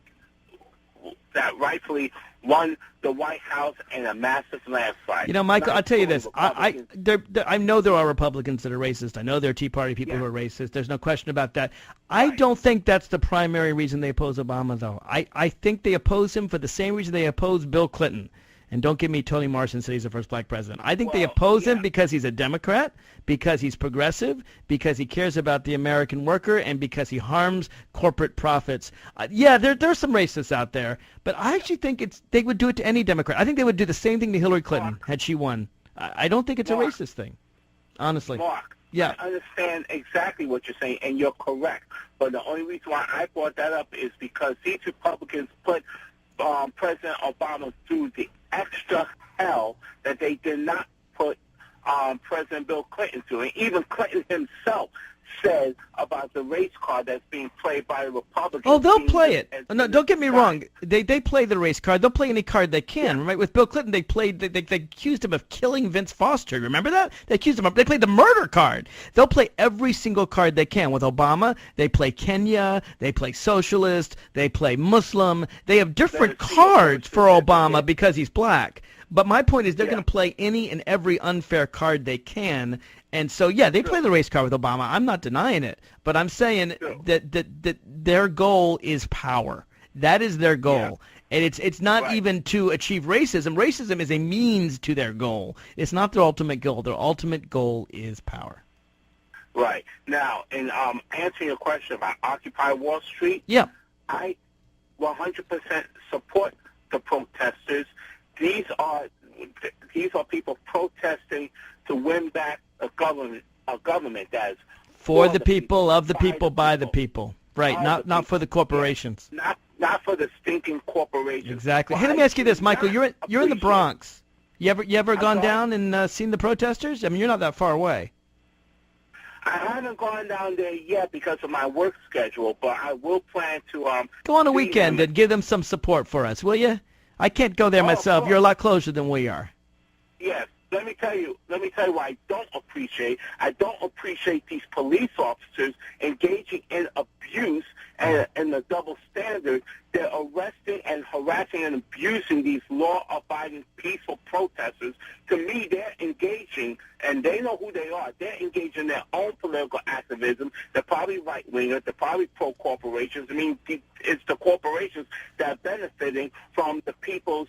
rightfully won the White House in a massive landslide. You know, Michael, I'll tell you this. I know there are Republicans that are racist. I know there are Tea Party people who are racist. There's no question about that. I don't think that's the primary reason they oppose Obama, though. I think they oppose him for the same reason they oppose Bill Clinton. And don't give me Toni Morrison said he's the first black president. I think they oppose him because he's a Democrat, because he's progressive, because he cares about the American worker, and because he harms corporate profits. There's some racists out there, but I actually think they would do it to any Democrat. I think they would do the same thing to Hillary Clinton had she won. I don't think it's a racist thing, honestly. Mark, yeah. I understand exactly what you're saying, and you're correct. But the only reason why I brought that up is because these Republicans put President Obama through the extra hell that they did not put President Bill Clinton through. And even Clinton himself said about the race card that's being played by the Republicans. Oh, they'll play it. No, don't get me wrong. They play the race card. They'll play any card they can. Right? With Bill Clinton, they accused him of killing Vince Foster. Remember that? They accused him of. They played the murder card. They'll play every single card they can. With Obama, they play Kenya. They play socialist. They play Muslim. They have different cards for Obama because he's black. But my point is they're going to play any and every unfair card they can. And so, they play the race card with Obama. I'm not denying it. But I'm saying that their goal is power. That is their goal. And it's not even to achieve racism. Racism is a means to their goal. It's not their ultimate goal. Their ultimate goal is power. Right. Now, in answering your question about Occupy Wall Street, I 100% support the protesters. These are people protesting to win back a government that is for the people, of the people, by the people. Right, not for the corporations. Not for the stinking corporations. Exactly. Hey, let me ask you this, Michael. You're in the Bronx. You ever gone down and seen the protesters? I mean, you're not that far away. I haven't gone down there yet because of my work schedule, but I will plan to go on a weekend and give them some support for us, will you? I can't go there myself. You're a lot closer than we are. Yes. Let me tell you what I don't appreciate. I don't appreciate these police officers engaging in abuse and the double standard. They're arresting and harassing and abusing these law-abiding peaceful protesters. To me, they're engaging, and they know who they are. They're engaging in their own political activism. They're probably right-wingers. They're probably pro-corporations. I mean, it's the corporations that are benefiting from the people's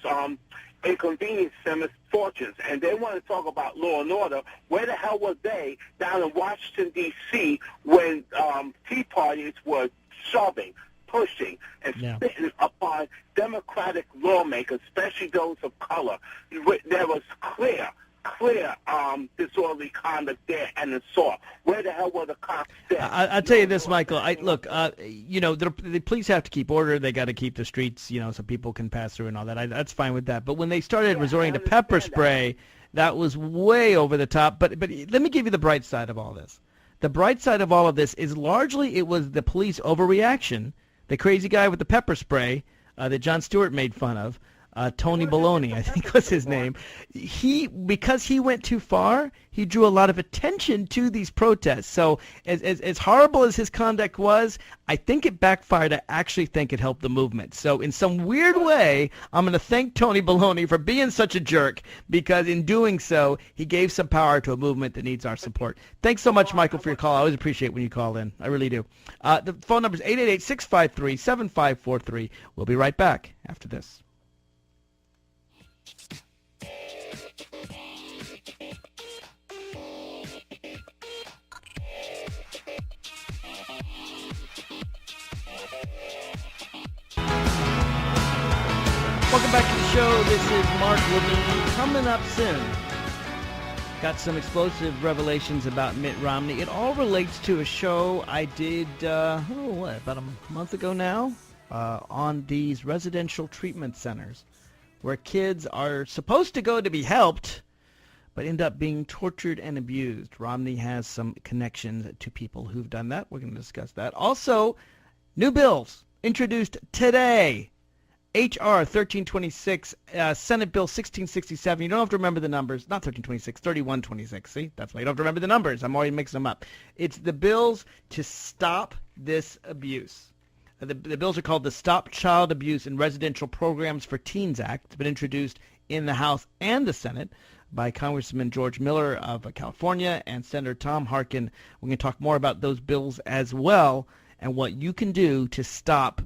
inconvenience and misfortunes. And they want to talk about law and order. Where the hell were they down in Washington, D.C. when Tea Parties were shoving, pushing, and spitting upon Democratic lawmakers, especially those of color? There was clear disorderly conduct there and assault. Where the hell were the cops there? I'll tell you this, Michael. The police have to keep order. They got to keep the streets, so people can pass through and all that. That's fine with that. But when they started resorting to pepper spray, that was way over the top. But let me give you the bright side of all this. The bright side of all of this is largely it was the police overreaction. The crazy guy with the pepper spray that Jon Stewart made fun of. Tony Baloney, I think was his name. Because he went too far, he drew a lot of attention to these protests. So as horrible as his conduct was, I think it backfired. I actually think it helped the movement. So in some weird way, I'm going to thank Tony Baloney for being such a jerk, because in doing so, he gave some power to a movement that needs our support. Thanks so much, Michael, for your call. I always appreciate when you call in. I really do. The phone number is 888-653-7543. We'll be right back after this. Welcome back to the show. This is Mark Levine. Coming up soon, got some explosive revelations about Mitt Romney. It all relates to a show I did, about a month ago now, on these residential treatment centers where kids are supposed to go to be helped, but end up being tortured and abused. Romney has some connections to people who've done that. We're going to discuss that. Also, new bills introduced today. H.R. 1326, Senate Bill 1667. You don't have to remember the numbers. Not 1326, 3126. See? That's why you don't have to remember the numbers. I'm already mixing them up. It's the bills to stop this abuse. The bills are called the Stop Child Abuse in Residential Programs for Teens Act. It's been introduced in the House and the Senate by Congressman George Miller of California and Senator Tom Harkin. We're going to talk more about those bills as well and what you can do to stop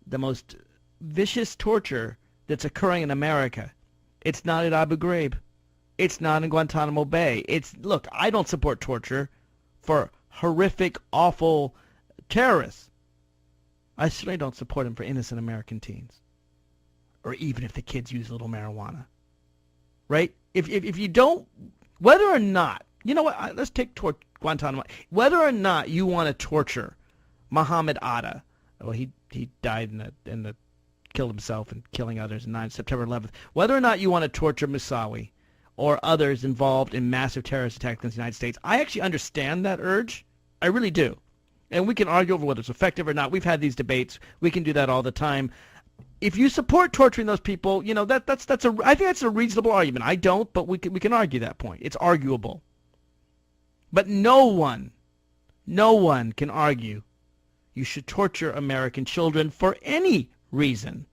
the most vicious torture that's occurring in America. It's not at Abu Ghraib. It's not in Guantanamo Bay. Look, I don't support torture for horrific, awful terrorists. I certainly don't support them for innocent American teens, or even if the kids use a little marijuana. Right? If you don't, whether or not, you know what? Let's take Guantanamo. Whether or not you want to torture Muhammad Atta, well, he died in the killed himself and killing others on September 11th. Whether or not you want to torture Moussaoui or others involved in massive terrorist attacks against the United States, I actually understand that urge. I really do. And we can argue over whether it's effective or not. We've had these debates. We can do that all the time. If you support torturing those people, you know, I think that's a reasonable argument. I don't, but we can argue that point. It's arguable. But no one can argue you should torture American children for any reason.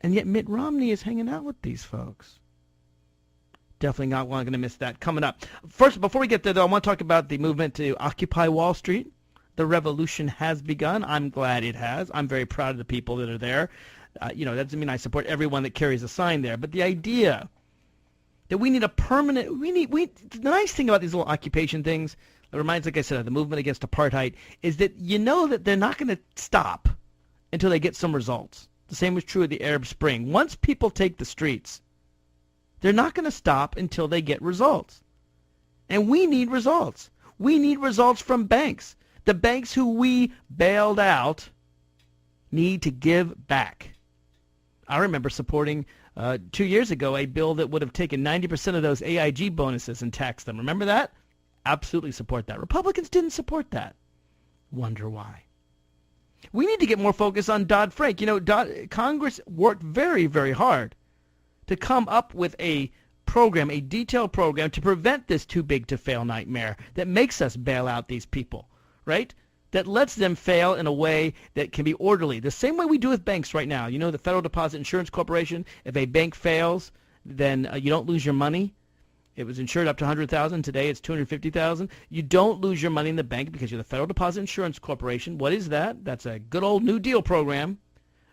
And yet Mitt Romney is hanging out with these folks. Definitely not going to miss that. Coming up. First, before we get there, though, I want to talk about the movement to Occupy Wall Street. The revolution has begun. I'm glad it has. I'm very proud of the people that are there. That doesn't mean I support everyone that carries a sign there. But the idea that we need a permanent... the nice thing about these little occupation things, it reminds, like I said, of the movement against apartheid, is that you know that they're not going to stop until they get some results. The same was true of the Arab Spring. Once people take the streets, they're not going to stop until they get results. And we need results. We need results from banks. The banks who we bailed out need to give back. I remember supporting 2 years ago a bill that would have taken 90% of those AIG bonuses and taxed them. Remember that? Absolutely support that. Republicans didn't support that. Wonder why. We need to get more focus on Dodd-Frank. Congress worked very, very hard to come up with a program, a detailed program to prevent this too-big-to-fail nightmare that makes us bail out these people, right? That lets them fail in a way that can be orderly. The same way we do with banks right now. You know, the Federal Deposit Insurance Corporation, if a bank fails, then you don't lose your money. It was insured up to $100,000. Today it's $250,000. You don't lose your money in the bank because you're the Federal Deposit Insurance Corporation. What is that? That's a good old New Deal program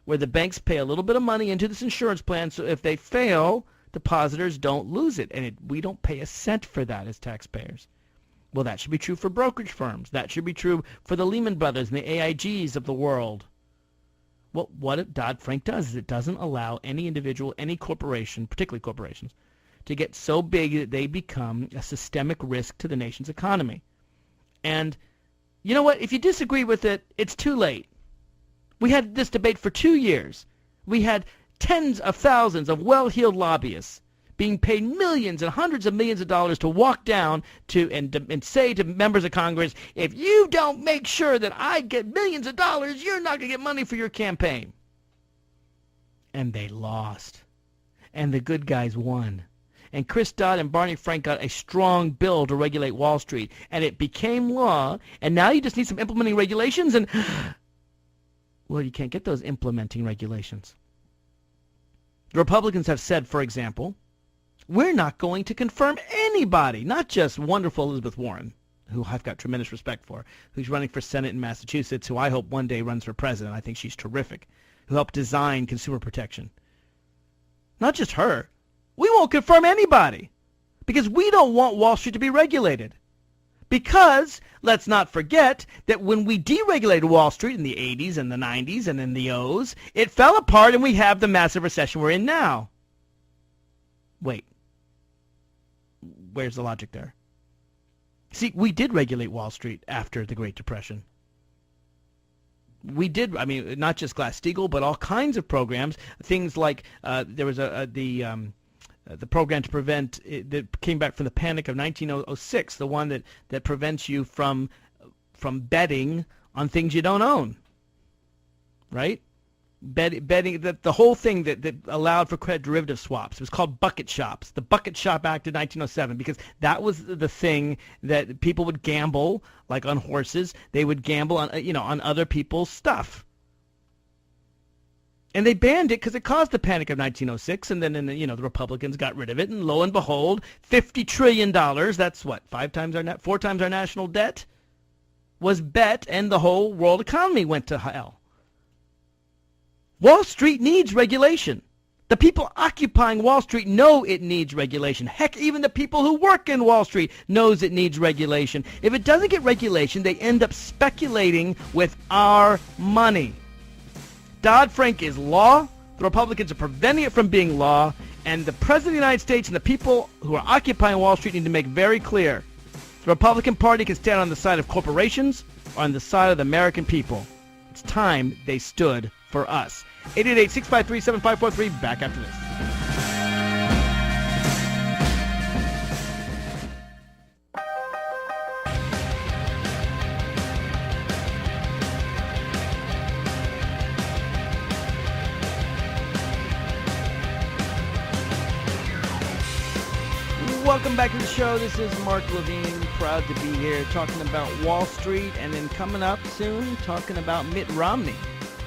where the banks pay a little bit of money into this insurance plan, so if they fail, depositors don't lose it. And we don't pay a cent for that as taxpayers. Well, that should be true for brokerage firms. That should be true for the Lehman Brothers and the AIGs of the world. Well, what Dodd-Frank does is it doesn't allow any individual, any corporation, particularly corporations, to get so big that they become a systemic risk to the nation's economy. And you know what? If you disagree with it, it's too late. We had this debate for 2 years. We had tens of thousands of well-heeled lobbyists being paid millions and hundreds of millions of dollars to walk down to and say to members of Congress, if you don't make sure that I get millions of dollars, you're not going to get money for your campaign. And they lost. And the good guys won. And Chris Dodd and Barney Frank got a strong bill to regulate Wall Street. And it became law. And now you just need some implementing regulations. And, well, you can't get those implementing regulations. The Republicans have said, for example, we're not going to confirm anybody, not just wonderful Elizabeth Warren, who I've got tremendous respect for, who's running for Senate in Massachusetts, who I hope one day runs for president. I think she's terrific, who helped design consumer protection. Not just her. We won't confirm anybody because we don't want Wall Street to be regulated. Because, let's not forget, that when we deregulated Wall Street in the 80s and the 90s and in the O's, it fell apart and we have the massive recession we're in now. Wait. Where's the logic there? See, we did regulate Wall Street after the Great Depression. We did, I mean, not just Glass-Steagall, but all kinds of programs. Things like there was the program to prevent, that came back from the panic of 1906, the one that prevents you from betting on things you don't own, right? Betting, the whole thing that allowed for credit derivative swaps. It was called bucket shops, the Bucket Shop Act of 1907, because that was the thing that people would gamble, like on horses. They would gamble on, on other people's stuff. And they banned it because it caused the panic of 1906, and then the Republicans got rid of it, and lo and behold, $50 trillion, that's what, 4 times our national debt, was bet, and the whole world economy went to hell. Wall Street needs regulation. The people occupying Wall Street know it needs regulation. Heck, even the people who work in Wall Street knows it needs regulation. If it doesn't get regulation, they end up speculating with our money. Dodd-Frank is law. The Republicans are preventing it from being law. And the President of the United States and the people who are occupying Wall Street need to make very clear. The Republican Party can stand on the side of corporations or on the side of the American people. It's time they stood for us. 888-653-7543. Back after this. Welcome back to the show. This is Mark Levine, proud to be here talking about Wall Street, and then coming up soon talking about Mitt Romney.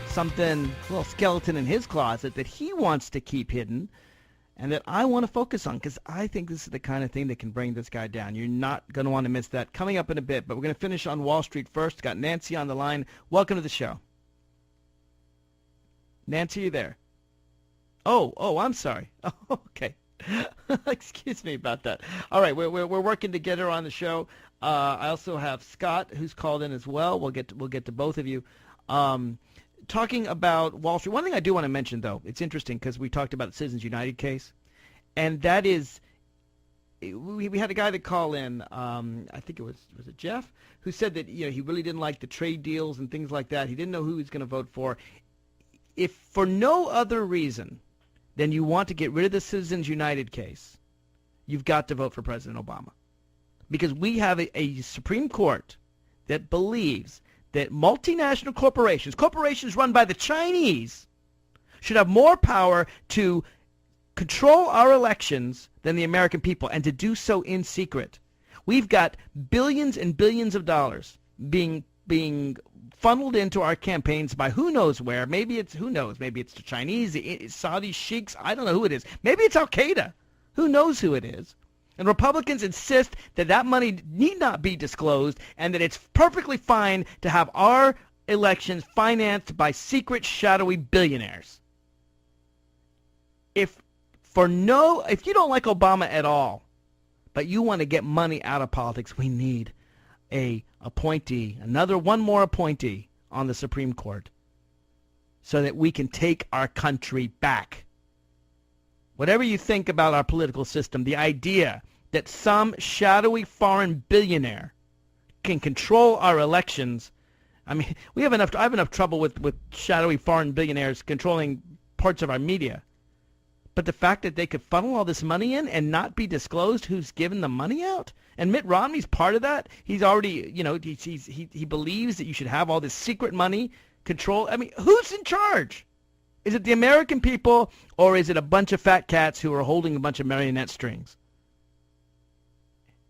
Something, a little skeleton in his closet that he wants to keep hidden and that I want to focus on, because I think this is the kind of thing that can bring this guy down. You're not going to want to miss that. Coming up in a bit, but we're going to finish on Wall Street first. Got Nancy on the line. Welcome to the show. Nancy, you there? Oh, I'm sorry. Oh, okay. Excuse me about that. All right, we're working to get her on the show. I also have Scott, who's called in as well. We'll get to both of you. Talking about Wall Street. One thing I do want to mention, though, it's interesting because we talked about the Citizens United case, and that is, we had a guy that call in. I think it was it Jeff, who said that he really didn't like the trade deals and things like that. He didn't know who he was going to vote for. If for no other reason than you want to get rid of the Citizens United case, you've got to vote for President Obama, because we have a Supreme Court that believes that multinational corporations run by the Chinese, should have more power to control our elections than the American people, and to do so in secret. We've got billions and billions of dollars being funneled into our campaigns by who knows where. Maybe it's the Chinese, the Saudi sheiks. I don't know who it is. Maybe it's Al-Qaeda. Who knows who it is? And Republicans insist that that money need not be disclosed, and that it's perfectly fine to have our elections financed by secret, shadowy billionaires. If you don't like Obama at all, but you want to get money out of politics, we need one more appointee on the Supreme Court, so that we can take our country back. Whatever you think about our political system, the idea that some shadowy foreign billionaire can control our elections, I mean, I have enough trouble with shadowy foreign billionaires controlling parts of our media. But the fact that they could funnel all this money in and not be disclosed who's giving the money out, and Mitt Romney's part of that. He's already, he believes that you should have all this secret money control. I mean, who's in charge? Is it the American people, or is it a bunch of fat cats who are holding a bunch of marionette strings?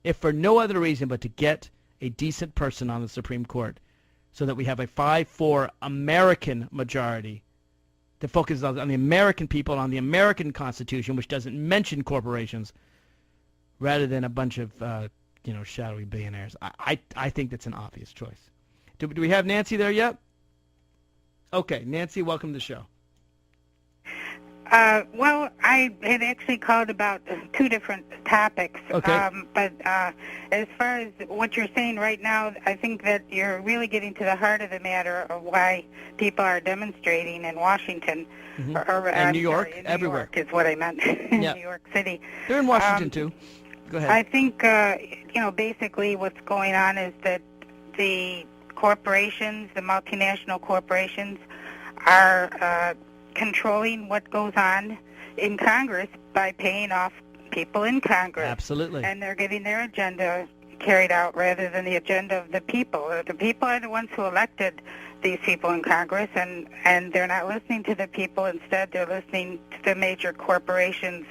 If for no other reason but to get a decent person on the Supreme Court so that we have a 5-4 American majority that focuses on the American people and on the American Constitution, which doesn't mention corporations, rather than a bunch of, shadowy billionaires. I think that's an obvious choice. Do we have Nancy there yet? Okay, Nancy, welcome to the show. Well, I had actually called about two different topics. Okay. But as far as what you're saying right now, I think that you're really getting to the heart of the matter of why people are demonstrating in Washington. Mm-hmm. Or New York, sorry, in everywhere. New York is what I meant. In Yeah. New York City. They're in Washington, too. Go ahead. I think, basically what's going on is that the corporations, the multinational corporations, are controlling what goes on in Congress by paying off people in Congress. Absolutely. And they're getting their agenda carried out rather than the agenda of the people. The people are the ones who elected these people in Congress, and they're not listening to the people. Instead, they're listening to the major corporations,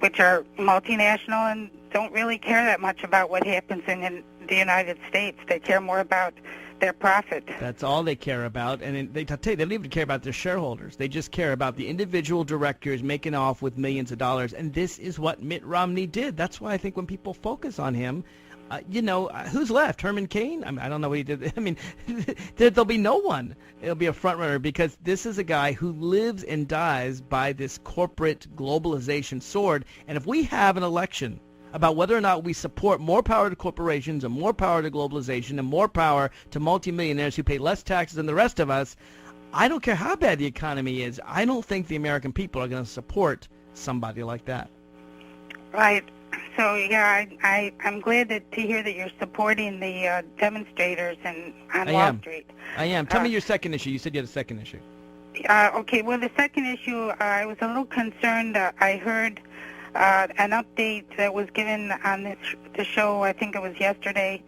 which are multinational and don't really care that much about what happens in the United States. They care more about their profit. That's all they care about, and they tell you they don't even care about their shareholders. They just care about the individual directors making off with millions of dollars, and this is what Mitt Romney did. That's why I think when people focus on him, who's left? Herman Cain? I don't know what he did. I mean, there'll be no one. It'll be a front runner because this is a guy who lives and dies by this corporate globalization sword, and if we have an election about whether or not we support more power to corporations and more power to globalization and more power to multimillionaires who pay less taxes than the rest of us, I don't care how bad the economy is. I don't think the American people are going to support somebody like that. Right. So, yeah, I'm glad to hear that you're supporting the demonstrators on Wall Street. I am. Tell me your second issue. You said you had a second issue. Okay, well, the second issue, I was a little concerned. I heard an update that was given on the show, I think it was yesterday,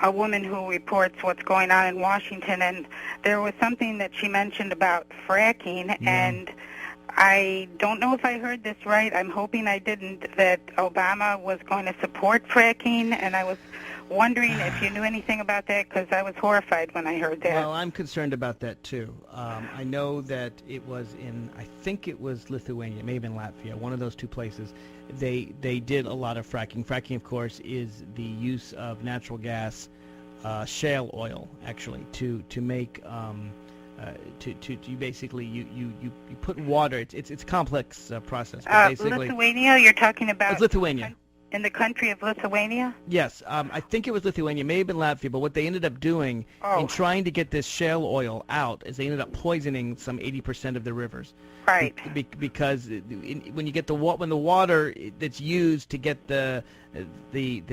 a woman who reports what's going on in Washington, and there was something that she mentioned about fracking, and I don't know if I heard this right. I'm hoping I didn't, that Obama was going to support fracking, and I was wondering if you knew anything about that, because I was horrified when I heard that. Well, I'm concerned about that, too. I know that it was I think it was Lithuania, it may have been Latvia, one of those two places. They did a lot of fracking. Fracking, of course, is the use of natural gas, shale oil, actually, to make... to basically you put water. It's a complex process. But basically, Lithuania, you're talking about? It's Lithuania. In the country of Lithuania? Yes, I think it was Lithuania, may have been Latvia, but what they ended up doing in trying to get this shale oil out is they ended up poisoning some 80% of the rivers. Right. Because when you get when the water that's used to get the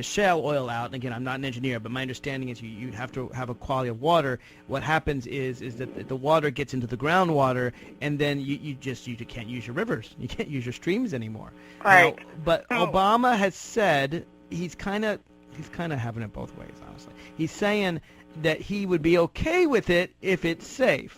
shale oil out, and again, I'm not an engineer, but my understanding is you have to have a quality of water. What happens is that the water gets into the groundwater, and then you can't use your rivers. You can't use your streams anymore. Right. Now, but Obama has said he's kind of having it both ways, honestly. He's saying that he would be okay with it if it's safe.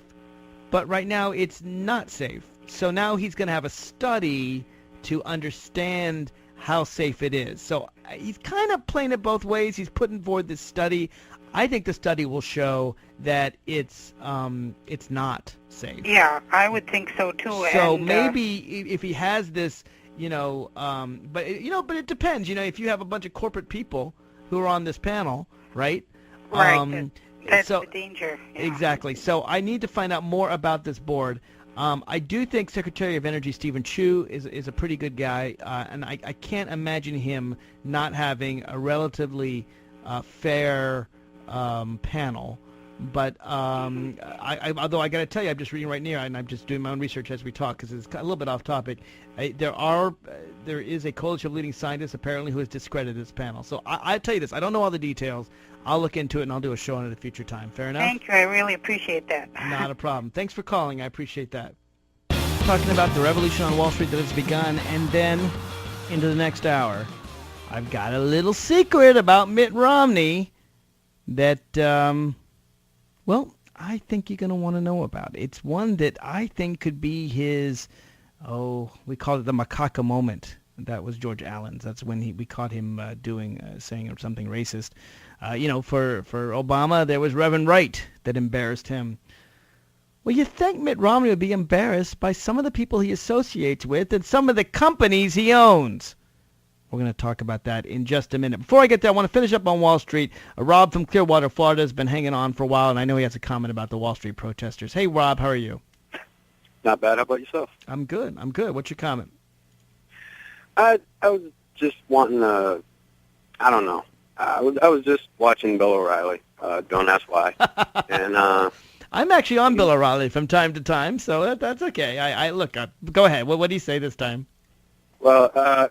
But right now it's not safe. So now he's going to have a study to understand how safe it is. So he's kind of playing it both ways. He's putting forward this study. I think the study will show that it's not safe. Yeah, I would think so too. So and, maybe if he has this, but it depends. If you have a bunch of corporate people who are on this panel, right? Right. That's the danger. Yeah. Exactly. So I need to find out more about this board. I do think Secretary of Energy Stephen Chu is a pretty good guy, and I can't imagine him not having a relatively fair panel. But although I got to tell you, I'm just reading right now, and I'm just doing my own research as we talk because it's a little bit off topic. There is a coalition of leading scientists apparently who has discredited this panel. So I tell you this, I don't know all the details. I'll look into it and I'll do a show on it at a future time. Fair enough? Thank you. I really appreciate that. Not a problem. Thanks for calling. I appreciate that. Talking about the revolution on Wall Street that has begun, and then into the next hour, I've got a little secret about Mitt Romney that, I think you're going to want to know about. It's one that I think could be his, we call it the macaca moment. That was George Allen's. That's when we caught him saying something racist. For Obama, there was Reverend Wright that embarrassed him. Well, you think Mitt Romney would be embarrassed by some of the people he associates with and some of the companies he owns. We're going to talk about that in just a minute. Before I get there, I want to finish up on Wall Street. Rob from Clearwater, Florida, has been hanging on for a while, and I know he has a comment about the Wall Street protesters. Hey, Rob, how are you? Not bad. How about yourself? I'm good. What's your comment? I was just wanting to, I don't know. I was just watching Bill O'Reilly. Don't ask why. And I'm actually on Bill O'Reilly from time to time, so that's okay. I look. Go ahead. What did he say this time? Well, I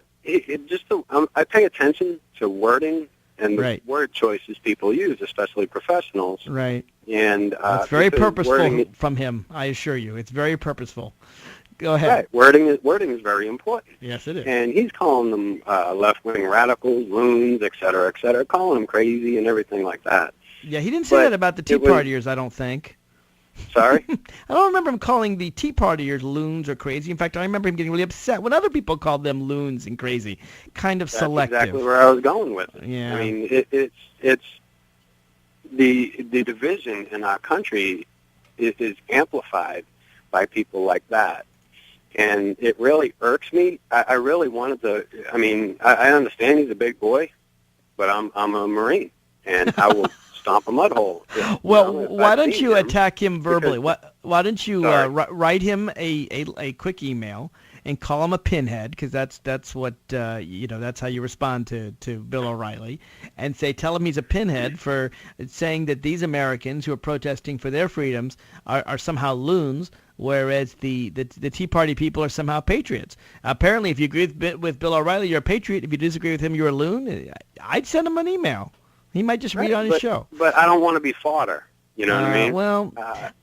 pay attention to wording and the word choices people use, especially professionals. Right. And it's very purposeful from him. I assure you, it's very purposeful. Go ahead. Right. Wording is very important. Yes, it is. And he's calling them left-wing radicals, loons, et cetera, calling them crazy and everything like that. Yeah, he didn't say that about the Tea Partiers, I don't think. Sorry? I don't remember him calling the Tea Partiers loons or crazy. In fact, I remember him getting really upset when other people called them loons and crazy. Kind of selective. That's exactly where I was going with it. Yeah. I mean, it's the division in our country is amplified by people like that. And it really irks me. I really wanted to, I understand he's a big boy, but I'm a Marine, and I will stomp a mud hole. Why don't you attack him verbally? Why don't you write him a quick email and call him a pinhead, because that's what that's how you respond to Bill O'Reilly, and tell him he's a pinhead for saying that these Americans who are protesting for their freedoms are somehow loons, whereas the Tea Party people are somehow patriots. Apparently, if you agree with Bill O'Reilly, you're a patriot. If you disagree with him, you're a loon. I'd send him an email. He might just read it on his show. But I don't want to be fodder. You know what I mean? Well,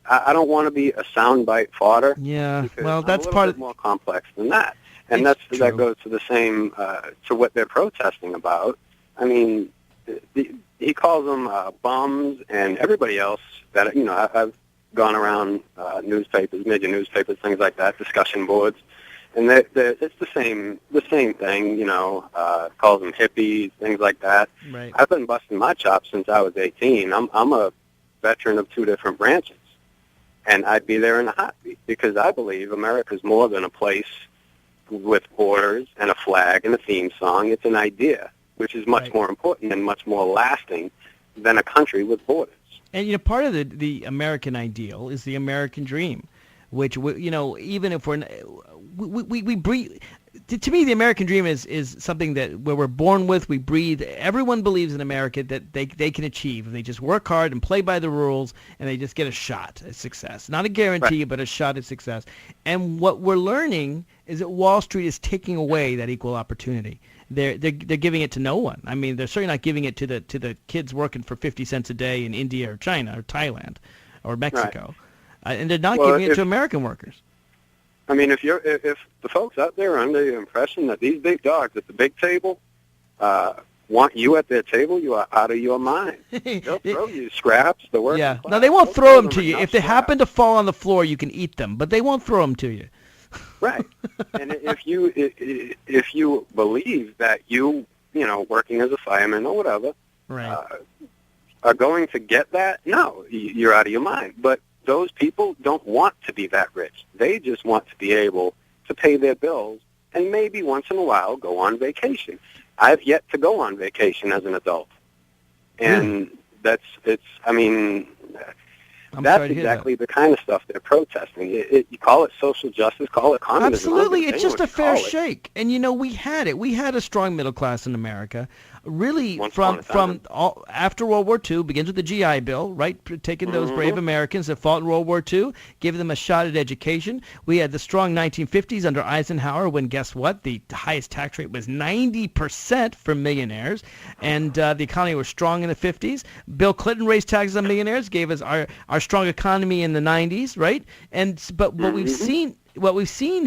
I don't want to be a soundbite fodder. Yeah. Well, that's part of more complex than that, and that goes to the same to what they're protesting about. I mean, he calls them bums and everybody else that I've gone around newspapers, major newspapers, things like that, discussion boards, and it's the same thing. Calls them hippies, things like that. Right. I've been busting my chops since I was 18. I'm a veteran of two different branches, and I'd be there in a heartbeat, because I believe America's more than a place with borders and a flag and a theme song. It's an idea, which is much more important and much more lasting than a country with borders. And part of the American ideal is the American dream, which even if we breathe. To me, the American dream is something where we're born with, we breathe. Everyone believes in America that they can achieve if they just work hard and play by the rules, and they just get a shot at success. Not a guarantee, but a shot at success. And what we're learning is that Wall Street is taking away that equal opportunity. They're giving it to no one. I mean, they're certainly not giving it to the kids working for 50 cents a day in India or China or Thailand or Mexico, and they're not giving it to American workers. I mean, if the folks out there are under the impression that these big dogs at the big table want you at their table, you are out of your mind. They'll throw you scraps. The working class. No, they won't throw them to you. If they happen to fall on the floor, you can eat them, but they won't throw them to you. Right. And if you believe that you working as a fireman or whatever, are going to get that, no, you're out of your mind. But those people don't want to be that rich. They just want to be able to pay their bills and maybe once in a while go on vacation. I've yet to go on vacation as an adult. And that's exactly the kind of stuff they're protesting. You call it social justice, call it communism. Absolutely. It's just a fair shake. And, we had it. We had a strong middle class in America. Really, from after World War II, begins with the GI Bill, right? Taking those brave Americans that fought in World War II, giving them a shot at education. We had the strong 1950s under Eisenhower, when guess what? The highest tax rate was 90% for millionaires, and the economy was strong in the 50s. Bill Clinton raised taxes on millionaires, gave us our strong economy in the 90s, right? But what we've seen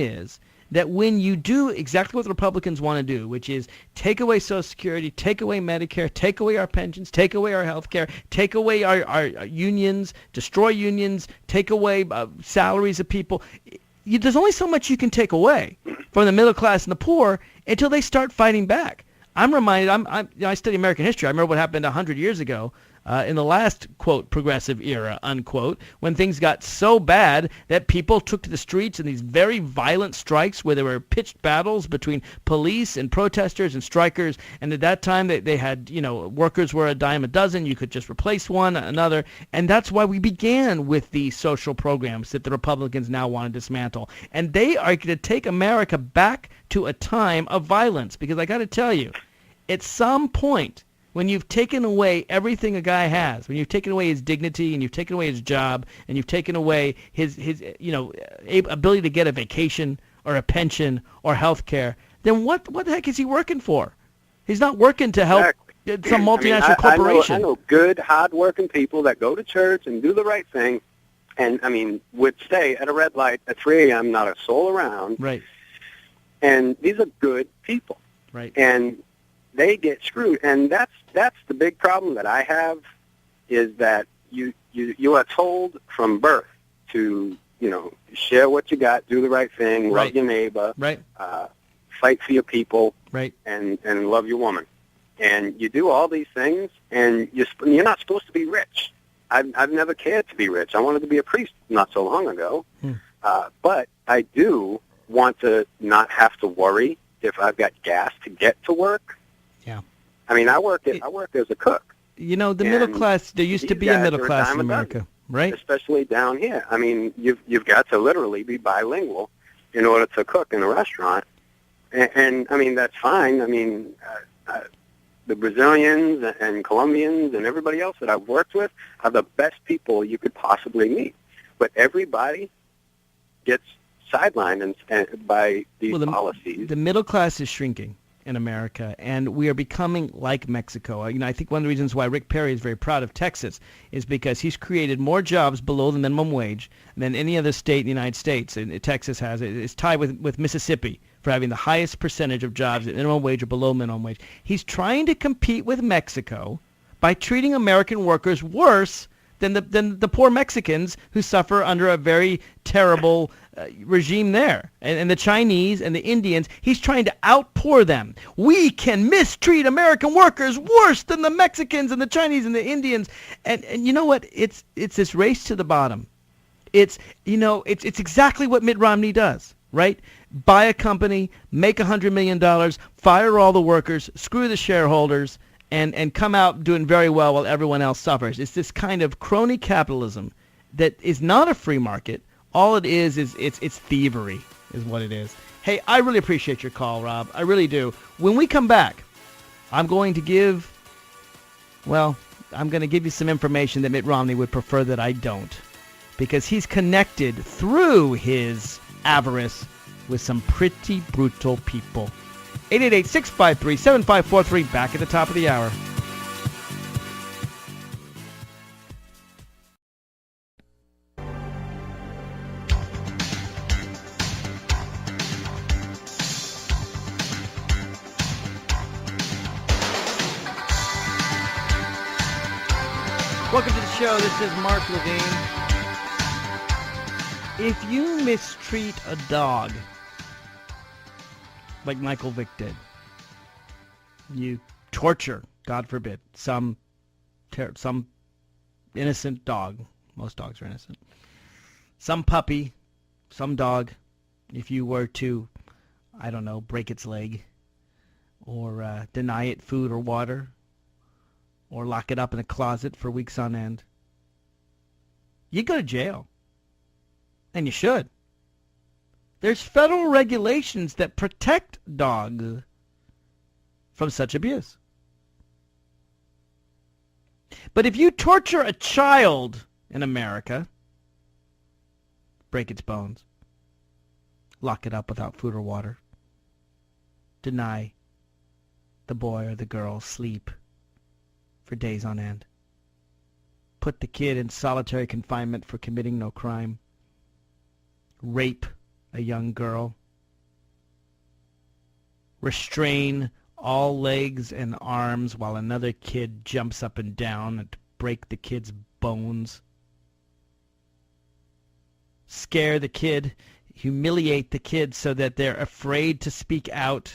is that when you do exactly what the Republicans want to do, which is take away Social Security, take away Medicare, take away our pensions, take away our health care, take away our unions, destroy unions, take away salaries of people, there's only so much you can take away from the middle class and the poor until they start fighting back. I'm reminded, I study American history. I remember what happened 100 years ago in the last, quote, progressive era, unquote, when things got so bad that people took to the streets in these very violent strikes where there were pitched battles between police and protesters and strikers. And at that time, they had, workers were a dime a dozen. You could just replace one, another. And that's why we began with these social programs that the Republicans now want to dismantle. And they are going to take America back to a time of violence. Because I got to tell you, at some point, when you've taken away everything a guy has, when you've taken away his dignity and you've taken away his job and you've taken away his ability to get a vacation or a pension or health care, then what the heck is he working for? He's not working to help some multinational corporation. I know good, hard-working people that go to church and do the right thing and, would stay at a red light at 3 a.m., not a soul around. Right. And these are good people. Right. And they get screwed, and that's the big problem that I have, is that you are told from birth to share what you got, do the right thing, right. Love your neighbor, right, fight for your people, right, and love your woman, and you do all these things, and you're not supposed to be rich. I've never cared to be rich. I wanted to be a priest not so long ago, but I do want to not have to worry if I've got gas to get to work. Yeah. I work as a cook. The middle class, there used to be a middle class in America, right? Especially down here. You've got to literally be bilingual in order to cook in a restaurant. And that's fine. The Brazilians and Colombians and everybody else that I've worked with are the best people you could possibly meet. But everybody gets sidelined by these policies. The middle class is shrinking in America, and we are becoming like Mexico. I think one of the reasons why Rick Perry is very proud of Texas is because he's created more jobs below the minimum wage than any other state in the United States. And Texas has it. It's tied with Mississippi for having the highest percentage of jobs at minimum wage or below minimum wage. He's trying to compete with Mexico by treating American workers worse than the poor Mexicans who suffer under a very terrible regime there. And the Chinese and the Indians, he's trying to outpour them. We can mistreat American workers worse than the Mexicans and the Chinese and the Indians. And you know what? It's this race to the bottom. It's exactly what Mitt Romney does, right? Buy a company, make $100 million, fire all the workers, screw the shareholders, and come out doing very well while everyone else suffers. It's this kind of crony capitalism that is not a free market. All it is it's thievery is what it is. Hey, I really appreciate your call, Rob. I really do. When we come back, I'm going to give you some information that Mitt Romney would prefer that I don't, because he's connected through his avarice with some pretty brutal people. 888-653-7543, back at the top of the hour. Welcome to the show. This is Mark Levine. If you mistreat a dog, like Michael Vick did, you torture, God forbid, some innocent dog. Most dogs are innocent. Some puppy, some dog. If you were to, break its leg, or deny it food or water, or lock it up in a closet for weeks on end, you go to jail. And you should. There's federal regulations that protect dogs from such abuse. But if you torture a child in America, break its bones, lock it up without food or water, deny the boy or the girl sleep for days on end, put the kid in solitary confinement for committing no crime, rape a young girl, restrain all legs and arms while another kid jumps up and down and break the kid's bones. Scare the kid, humiliate the kid so that they're afraid to speak out.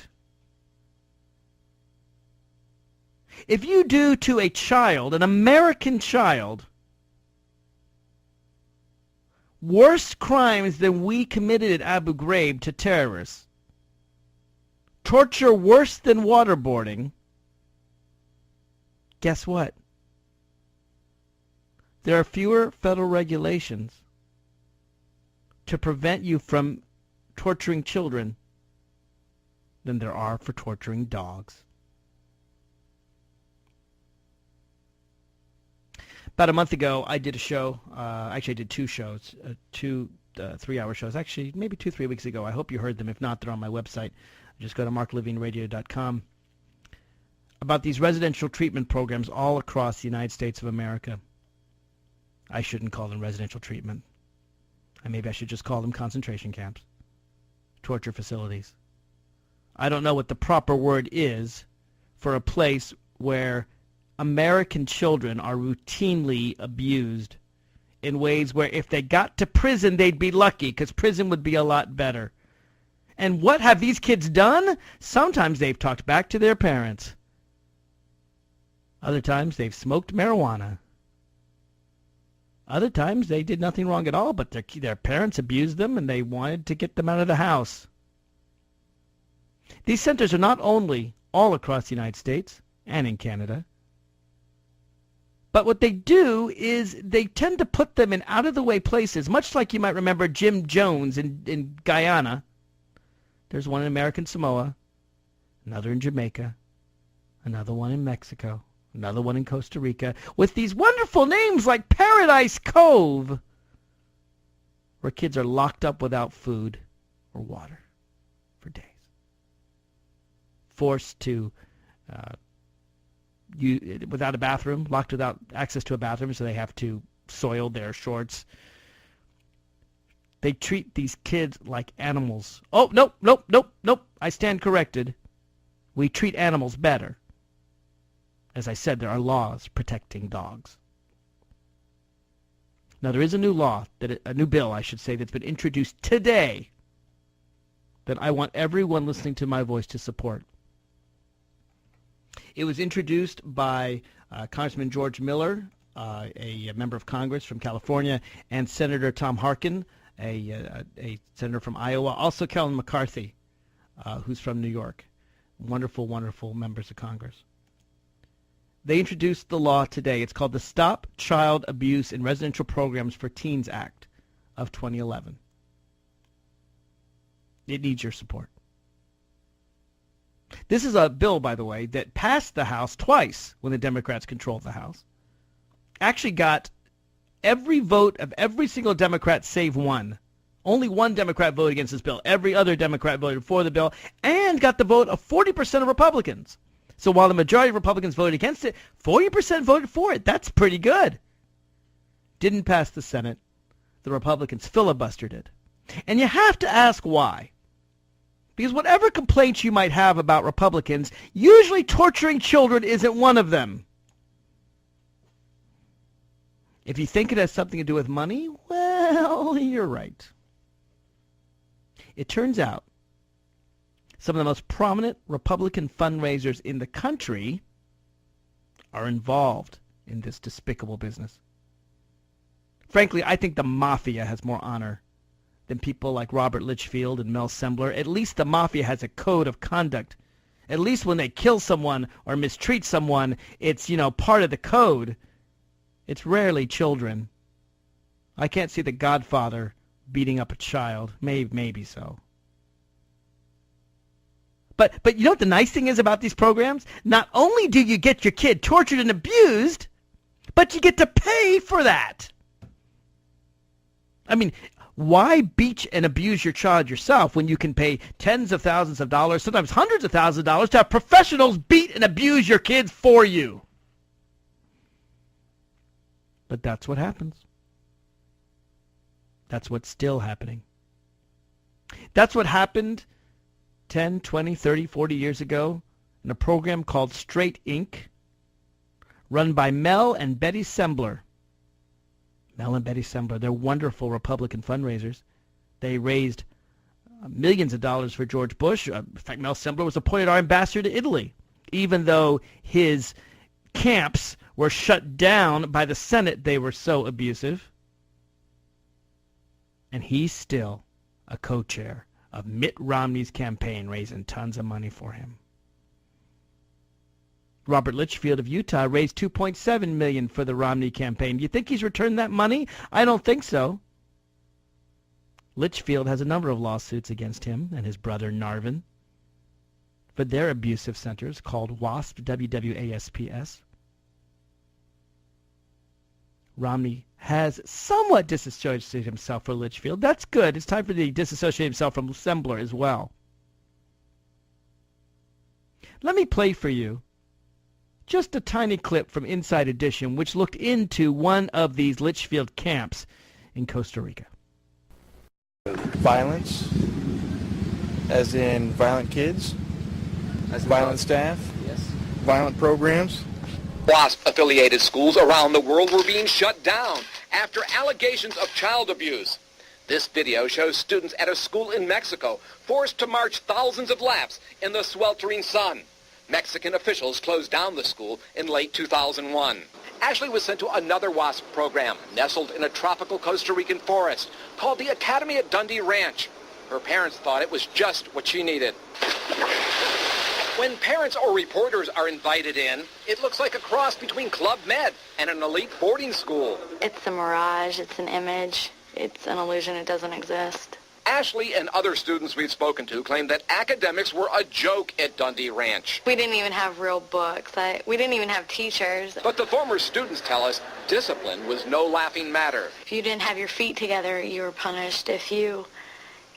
If you do to a child, an American child, worse crimes than we committed at Abu Ghraib to terrorists, torture worse than waterboarding, guess what? There are fewer federal regulations to prevent you from torturing children than there are for torturing dogs. About a month ago, I did a show. Actually, I did two shows, two 3-hour shows. Actually, maybe 2-3 weeks ago. I hope you heard them. If not, they're on my website. Just go to marklevineradio.com. About these residential treatment programs all across the United States of America. I shouldn't call them residential treatment. Maybe I should just call them concentration camps, torture facilities. I don't know what the proper word is for a place where American children are routinely abused in ways where if they got to prison, they'd be lucky because prison would be a lot better. And what have these kids done? Sometimes they've talked back to their parents. Other times they've smoked marijuana. Other times they did nothing wrong at all, but their parents abused them and they wanted to get them out of the house. These centers are not only all across the United States and in Canada, but what they do is they tend to put them in out-of-the-way places, much like you might remember Jim Jones in Guyana. There's one in American Samoa, another in Jamaica, another one in Mexico, another one in Costa Rica, with these wonderful names like Paradise Cove, where kids are locked up without food or water for days, forced to without a bathroom, locked without access to a bathroom, so they have to soil their shorts. They treat these kids like animals. Oh, nope. I stand corrected. We treat animals better. As I said, there are laws protecting dogs. Now, there is a new law, a new bill, I should say, that's been introduced today that I want everyone listening to my voice to support. It was introduced by Congressman George Miller, a member of Congress from California, and Senator Tom Harkin, a senator from Iowa, also Kellen McCarthy, who's from New York. Wonderful, wonderful members of Congress. They introduced the law today. It's called the Stop Child Abuse in Residential Programs for Teens Act of 2011. It needs your support. This is a bill, by the way, that passed the House twice when the Democrats controlled the House. Actually got every vote of every single Democrat save one. Only one Democrat voted against this bill. Every other Democrat voted for the bill and got the vote of 40% of Republicans. So while the majority of Republicans voted against it, 40% voted for it. That's pretty good. Didn't pass the Senate. The Republicans filibustered it. And you have to ask why. Because whatever complaints you might have about Republicans, usually torturing children isn't one of them. If you think it has something to do with money, well, you're right. It turns out some of the most prominent Republican fundraisers in the country are involved in this despicable business. Frankly, I think the mafia has more honor than people like Robert Litchfield and Mel Sembler. At least the mafia has a code of conduct. At least when they kill someone or mistreat someone, it's, part of the code. It's rarely children. I can't see the Godfather beating up a child. Maybe so. But you know what the nice thing is about these programs? Not only do you get your kid tortured and abused, but you get to pay for that. I mean, why beat and abuse your child yourself when you can pay tens of thousands of dollars, sometimes hundreds of thousands of dollars, to have professionals beat and abuse your kids for you? But that's what happens. That's what's still happening. That's what happened 10, 20, 30, 40 years ago in a program called Straight Inc., run by Mel and Betty Sembler. Mel and Betty Sembler, they're wonderful Republican fundraisers. They raised millions of dollars for George Bush. In fact, Mel Sembler was appointed our ambassador to Italy, even though his camps were shut down by the Senate. They were so abusive. And he's still a co-chair of Mitt Romney's campaign, raising tons of money for him. Robert Litchfield of Utah raised $2.7 million for the Romney campaign. Do you think he's returned that money? I don't think so. Litchfield has a number of lawsuits against him and his brother Narvin for their abusive centers called WASP, WWASPS. Romney has somewhat disassociated himself from Litchfield. That's good. It's time for him to disassociate himself from Sembler as well. Let me play for you just a tiny clip from Inside Edition, which looked into one of these Litchfield camps in Costa Rica. Violence, as in violent kids, as violent staff, yes, violent programs. WASP-affiliated schools around the world were being shut down after allegations of child abuse. This video shows students at a school in Mexico forced to march thousands of laps in the sweltering sun. Mexican officials closed down the school in late 2001. Ashley was sent to another WASP program nestled in a tropical Costa Rican forest called the Academy at Dundee Ranch. Her parents thought it was just what she needed. When parents or reporters are invited in, it looks like a cross between Club Med and an elite boarding school. It's a mirage, it's an image, it's an illusion, it doesn't exist. Ashley and other students we've spoken to claim that academics were a joke at Dundee Ranch. We didn't even have real books. We didn't even have teachers. But the former students tell us discipline was no laughing matter. If you didn't have your feet together, you were punished. If you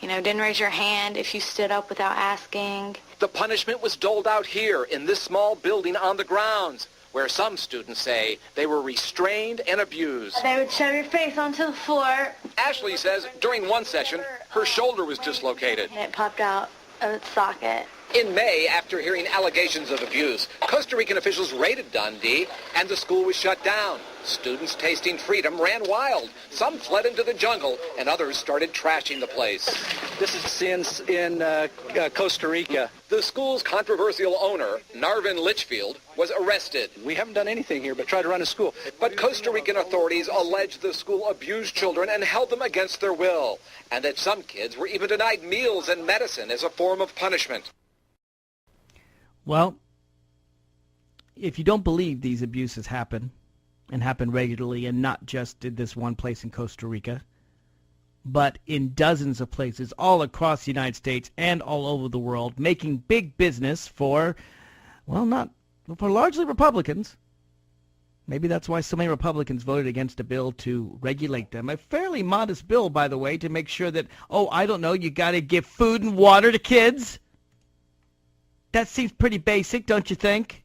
didn't raise your hand, if you stood up without asking. The punishment was doled out here in this small building on the grounds, where some students say they were restrained and abused. They would shove your face onto the floor. Ashley says during one session, her shoulder was dislocated. And it popped out of its socket. In May, after hearing allegations of abuse, Costa Rican officials raided Dundee and the school was shut down. Students tasting freedom ran wild. Some fled into the jungle and others started trashing the place. This is scenes in Costa Rica. The school's controversial owner, Narvin Litchfield, was arrested. We haven't done anything here but try to run a school. But Costa Rican authorities allege the school abused children and held them against their will, and that some kids were even denied meals and medicine as a form of punishment. Well, if you don't believe these abuses happen, and happen regularly, and not just in this one place in Costa Rica, but in dozens of places all across the United States and all over the world, making big business for largely Republicans. Maybe that's why so many Republicans voted against a bill to regulate them. A fairly modest bill, by the way, to make sure that, you got to give food and water to kids. That seems pretty basic, don't you think?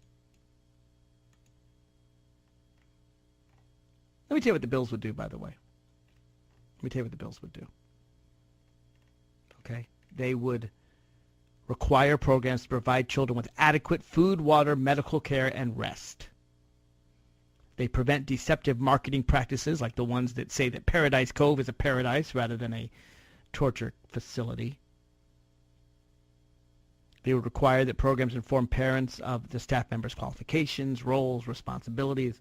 Let me tell you what the bills would do, by the way. Okay? They would require programs to provide children with adequate food, water, medical care, and rest. They prevent deceptive marketing practices like the ones that say that Paradise Cove is a paradise rather than a torture facility. They would require that programs inform parents of the staff members' qualifications, roles, responsibilities.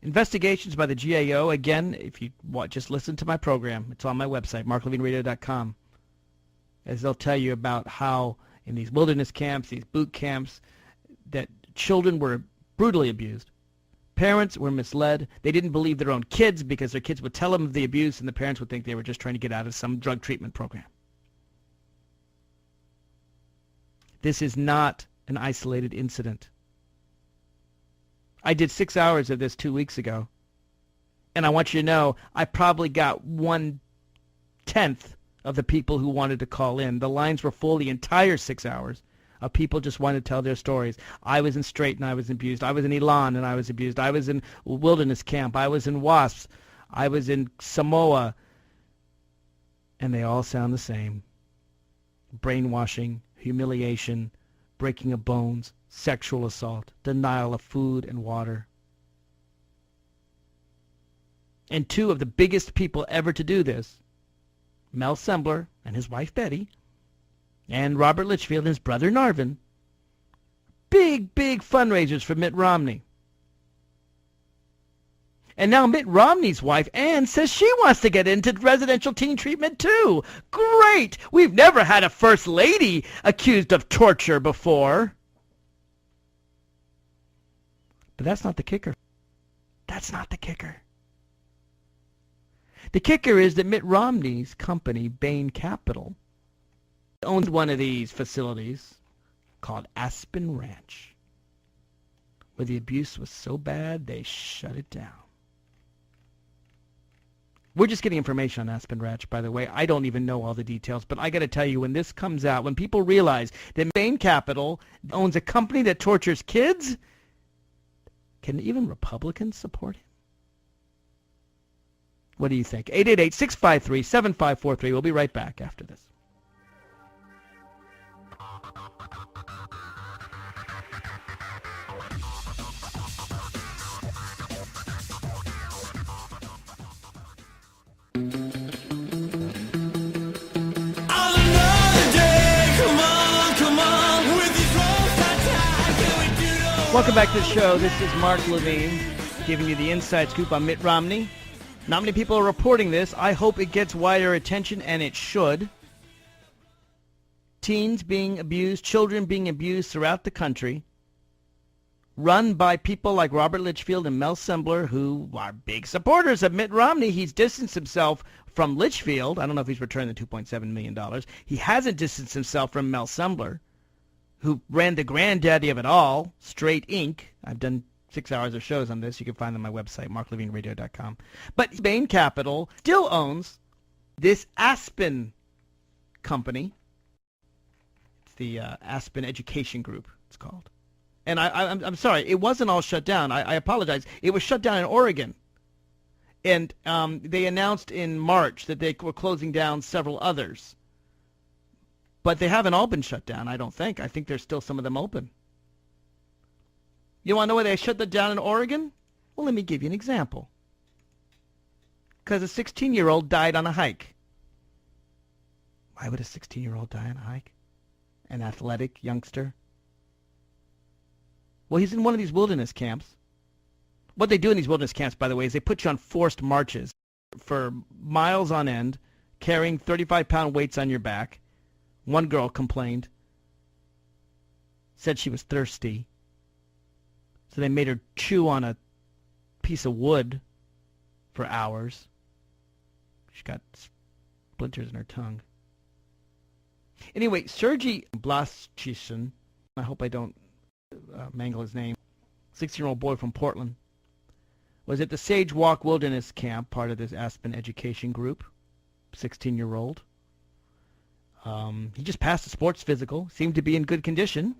Investigations by the GAO, again, if you want, just listen to my program. It's on my website, marklevineradio.com, as they'll tell you about how in these wilderness camps, these boot camps, that children were brutally abused. Parents were misled. They didn't believe their own kids because their kids would tell them of the abuse, and the parents would think they were just trying to get out of some drug treatment program. This is not an isolated incident. I did 6 hours of this 2 weeks ago, and I want you to know I probably got 1/10 of the people who wanted to call in. The lines were full the entire 6 hours of people just wanted to tell their stories. I was in Strait and I was abused. I was in Elan and I was abused. I was in wilderness camp. I was in WASPs. I was in Samoa. And they all sound the same. brainwashing, humiliation, breaking of bones, sexual assault, denial of food and water. And two of the biggest people ever to do this, Mel Sembler and his wife Betty, and Robert Litchfield and his brother Narvin, big fundraisers for Mitt Romney. And now Mitt Romney's wife, Ann, says she wants to get into residential teen treatment too. Great! We've never had a first lady accused of torture before. But that's not the kicker. That's not the kicker. The kicker is that Mitt Romney's company, Bain Capital, owns one of these facilities called Aspen Ranch, where the abuse was so bad they shut it down. We're just getting information on Aspen Ranch, by the way. I don't even know all the details, but I got to tell you, when this comes out, when people realize that Bain Capital owns a company that tortures kids, can even Republicans support him? What do you think? 888-653-7543. We'll be right back after this. Welcome back to the show. This is Mark Levine giving you the inside scoop on Mitt Romney. Not many people are reporting this. I hope it gets wider attention, and it should. Teens being abused, children being abused throughout the country, run by people like Robert Litchfield and Mel Sembler, who are big supporters of Mitt Romney. He's distanced himself from Litchfield. I don't know if he's returned the $2.7 million. He hasn't distanced himself from Mel Sembler, who ran the granddaddy of it all, Straight Inc. I've done 6 hours of shows on this. You can find them on my website, marklevineradio.com. But Bain Capital still owns this Aspen company. It's the Aspen Education Group, it's called. And I'm sorry, it wasn't all shut down. I apologize. It was shut down in Oregon. And they announced in March that they were closing down several others. But they haven't all been shut down, I don't think. I think there's still some of them open. You want to know why they shut that down in Oregon? Well, let me give you an example. Because a 16-year-old died on a hike. Why would a 16-year-old die on a hike? An athletic youngster? Well, he's in one of these wilderness camps. What they do in these wilderness camps, by the way, is they put you on forced marches for miles on end, carrying 35-pound weights on your back. One girl complained, said she was thirsty. So they made her chew on a piece of wood for hours. She got splinters in her tongue. Anyway, Sergei Blaschishin, I hope I don't mangle his name, 16-year-old boy from Portland, was at the Sage Walk Wilderness Camp, part of this Aspen Education Group, 16-year-old. He just passed a sports physical, seemed to be in good condition.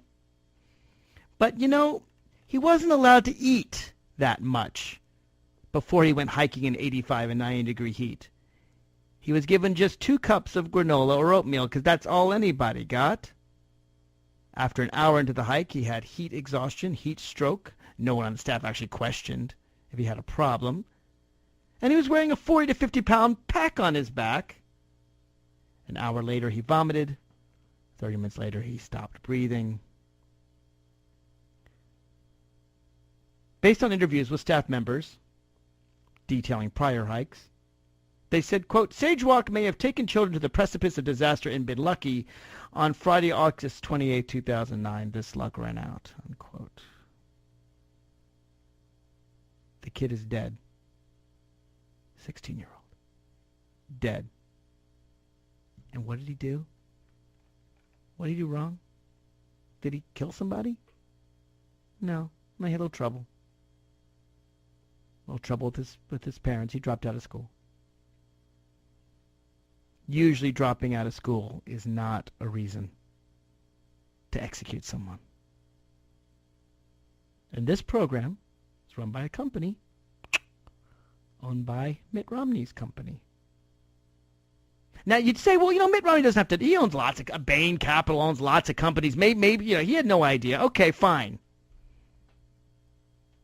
But, you know, he wasn't allowed to eat that much before he went hiking in 85 and 90-degree heat. He was given just 2 cups of granola or oatmeal because that's all anybody got. After an hour into the hike, he had heat exhaustion, heat stroke. No one on the staff actually questioned if he had a problem. And he was wearing a 40 to 50-pound pack on his back. An hour later, he vomited. 30 minutes later, he stopped breathing. Based on interviews with staff members detailing prior hikes, they said, quote, Sage Walk may have taken children to the precipice of disaster and been lucky. On Friday, August 28, 2009, this luck ran out, unquote. The kid is dead. 16-year-old. Dead. And what did he do? What did he do wrong? Did he kill somebody? No. He had a little trouble. A little trouble with his parents. He dropped out of school. Usually dropping out of school is not a reason to execute someone. And this program is run by a company owned by Mitt Romney's company. Now, you'd say, well, Mitt Romney doesn't have to. He owns lots of, Bain Capital owns lots of companies. Maybe he had no idea. Okay, fine.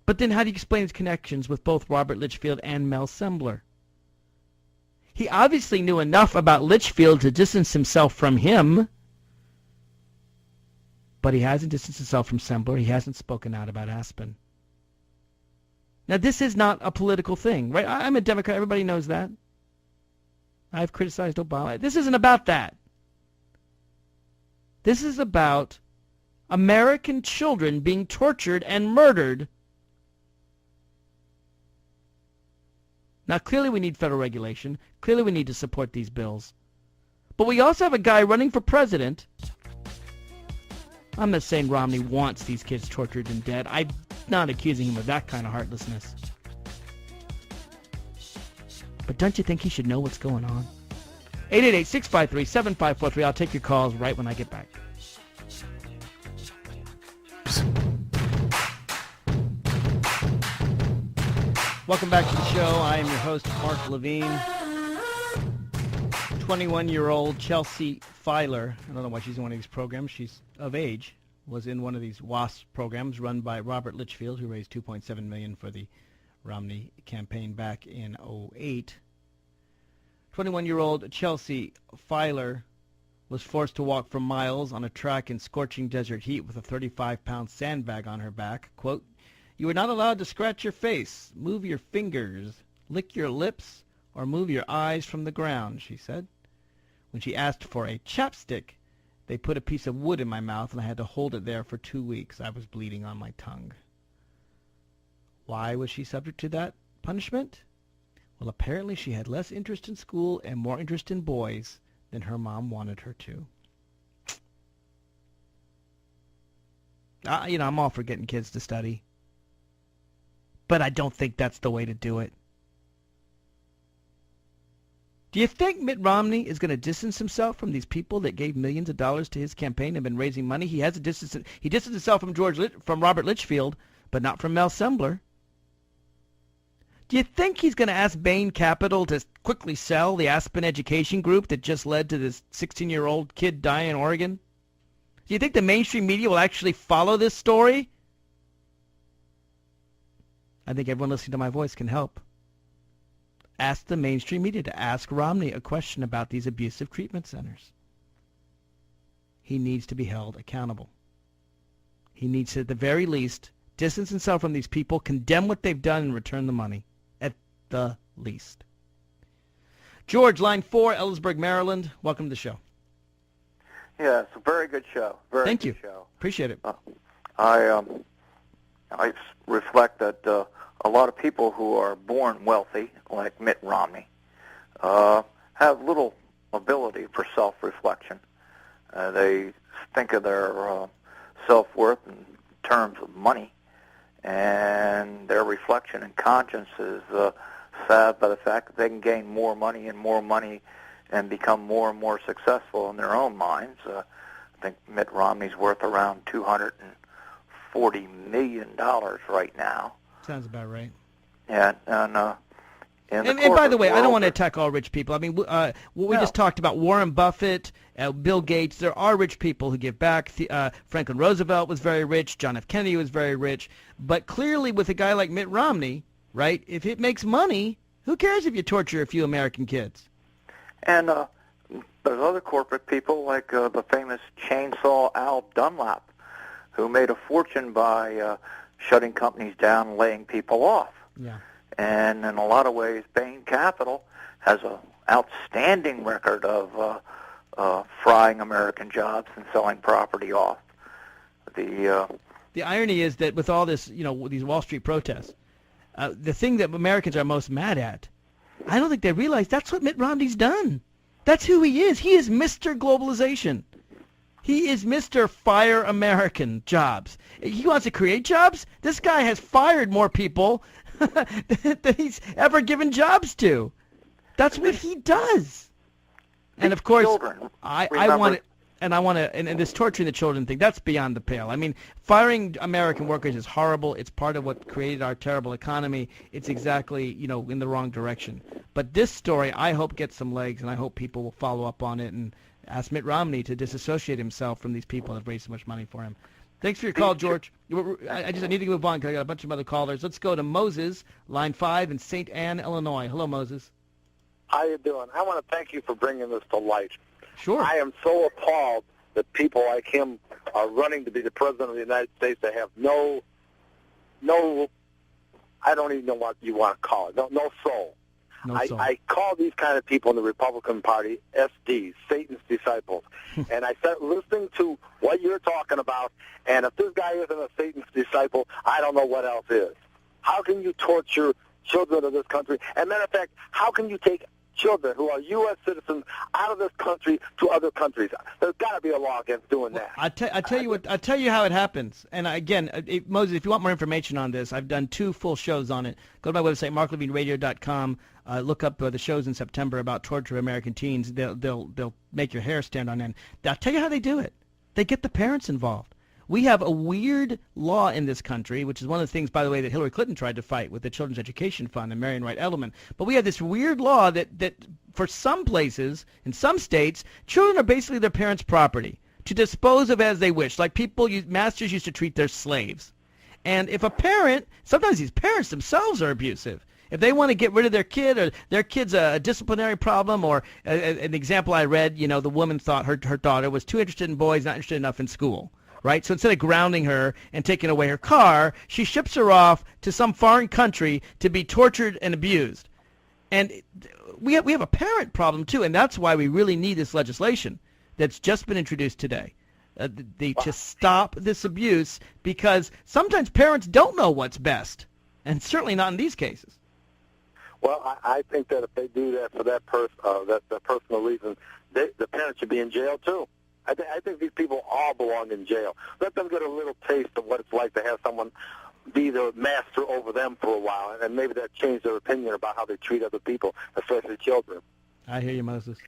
But then how do you explain his connections with both Robert Litchfield and Mel Sembler? He obviously knew enough about Litchfield to distance himself from him, but he hasn't distanced himself from Sembler. He hasn't spoken out about Aspen. Now, this is not a political thing, right? I'm a Democrat. Everybody knows that. I've criticized Obama. This isn't about that. This is about American children being tortured and murdered. Now, clearly we need federal regulation. Clearly we need to support these bills. But we also have a guy running for president. I'm not saying Romney wants these kids tortured and dead. I'm not accusing him of that kind of heartlessness. But don't you think he should know what's going on? 888-653-7543. I'll take your calls right when I get back. Welcome back to the show. I am your host, Mark Levine. 21-year-old Chelsea Filer, I don't know why she's in one of these programs. She's of age, was in one of these WASP programs run by Robert Litchfield, who raised $2.7 million for the Romney campaign back in 2008. 21-year-old Chelsea Filer was forced to walk for miles on a track in scorching desert heat with a 35-pound sandbag on her back. Quote, "You were not allowed to scratch your face, move your fingers, lick your lips, or move your eyes from the ground," she said. When she asked for a chapstick, they put a piece of wood in my mouth and I had to hold it there for 2 weeks. I was bleeding on my tongue. Why was she subject to that punishment? Well, apparently she had less interest in school and more interest in boys than her mom wanted her to. I'm all for getting kids to study. But I don't think that's the way to do it. Do you think Mitt Romney is going to distance himself from these people that gave millions of dollars to his campaign and been raising money? He distanced himself from Robert Litchfield, but not from Mel Sembler. Do you think he's going to ask Bain Capital to quickly sell the Aspen Education Group that just led to this 16-year-old kid dying in Oregon? Do you think the mainstream media will actually follow this story? I think everyone listening to my voice can help. Ask the mainstream media to ask Romney a question about these abusive treatment centers. He needs to be held accountable. He needs to, at the very least, distance himself from these people, condemn what they've done, and return the money. At the least. George, line 4, Ellisburg, Maryland. Welcome to the show. Yeah, it's a very good show. Thank you. Show. Appreciate it. I reflect that a lot of people who are born wealthy, like Mitt Romney, have little ability for self-reflection. They think of their self-worth in terms of money, and their reflection and conscience is sad by the fact that they can gain more money and become more and more successful in their own minds. I think Mitt Romney's worth around $240 million right now. Sounds about right. Yeah, and by the way, I don't want to attack all rich people. I mean, what we just talked about, Warren Buffett, Bill Gates, there are rich people who give back. Franklin Roosevelt was very rich. John F. Kennedy was very rich. But clearly with a guy like Mitt Romney, right, if it makes money, who cares if you torture a few American kids? And there's other corporate people like the famous Chainsaw Al Dunlap, who made a fortune by shutting companies down and laying people off. Yeah. And in a lot of ways, Bain Capital has an outstanding record of frying American jobs and selling property off. The irony is that with all this, these Wall Street protests, the thing that Americans are most mad at, I don't think they realize that's what Mitt Romney's done. That's who he is. He is Mr. Globalization. He is Mr. Fire American Jobs. He wants to create jobs. This guy has fired more people than he's ever given jobs to. That's what he does. And of course, I And I want to, and this torturing the children thing, that's beyond the pale. I mean, firing American workers is horrible. It's part of what created our terrible economy. It's exactly, in the wrong direction. But this story, I hope, gets some legs, and I hope people will follow up on it and ask Mitt Romney to disassociate himself from these people that have raised so much money for him. Thanks for your call, George. I need to move on because I got a bunch of other callers. Let's go to Moses, line 5 in St. Anne, Illinois. Hello, Moses. How you doing? I want to thank you for bringing this to light. Sure. I am so appalled that people like him are running to be the president of the United States that have no, I don't even know what you want to call it, no soul. I call these kind of people in the Republican Party SDs, Satan's disciples. And I start listening to what you're talking about, and if this guy isn't a Satan's disciple, I don't know what else is. How can you torture children of this country? And matter of fact, how can you take children who are U.S. citizens out of this country to other countries? There's got to be a law against doing that. I tell you how it happens. And again, Moses, if you want more information on this, I've done 2 full shows on it. Go to my website, marklevineradio.com. Look up the shows in September about torture of American teens. They'll make your hair stand on end. I'll tell you how they do it. They get the parents involved. We have a weird law in this country, which is one of the things, by the way, that Hillary Clinton tried to fight with the Children's Education Fund and Marian Wright Edelman. But we have this weird law that for some places, in some states, children are basically their parents' property to dispose of as they wish, like masters used to treat their slaves. And if a parent, sometimes these parents themselves are abusive. If they want to get rid of their kid, or their kid's a disciplinary problem, or an example I read, the woman thought her daughter was too interested in boys, not interested enough in school. Right? So instead of grounding her and taking away her car, she ships her off to some foreign country to be tortured and abused. And we have a parent problem, too, and that's why we really need this legislation that's just been introduced today to stop this abuse, because sometimes parents don't know what's best, and certainly not in these cases. Well, I think that if they do that for that personal reason, the parents should be in jail, too. I think these people all belong in jail. Let them get a little taste of what it's like to have someone be the master over them for a while, and maybe that change their opinion about how they treat other people, especially children. I hear you, Moses.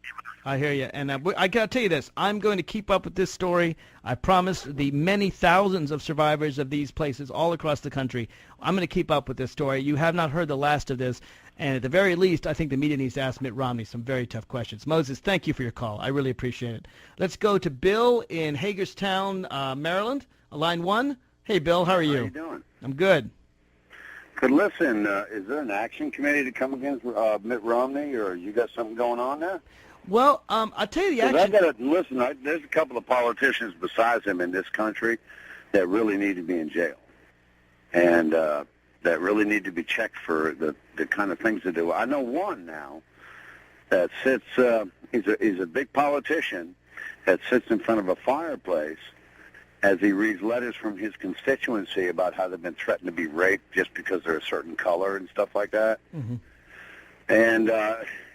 I hear you. And I got to tell you this. I'm going to keep up with this story. I promise the many thousands of survivors of these places all across the country, I'm going to keep up with this story. You have not heard the last of this. And at the very least, I think the media needs to ask Mitt Romney some very tough questions. Moses, thank you for your call. I really appreciate it. Let's go to Bill in Hagerstown, Maryland, line 1. Hey, Bill, how are you? How are you doing? I'm good. Good. Listen, is there an action committee to come against Mitt Romney, or you got something going on there? Well, I'll tell you the action. There's a couple of politicians besides him in this country that really need to be in jail, and that really need to be checked for the kind of things they do. I know one now that sits. He's a big politician that sits in front of a fireplace as he reads letters from his constituency about how they've been threatened to be raped just because they're a certain color and stuff like that. Mm-hmm. And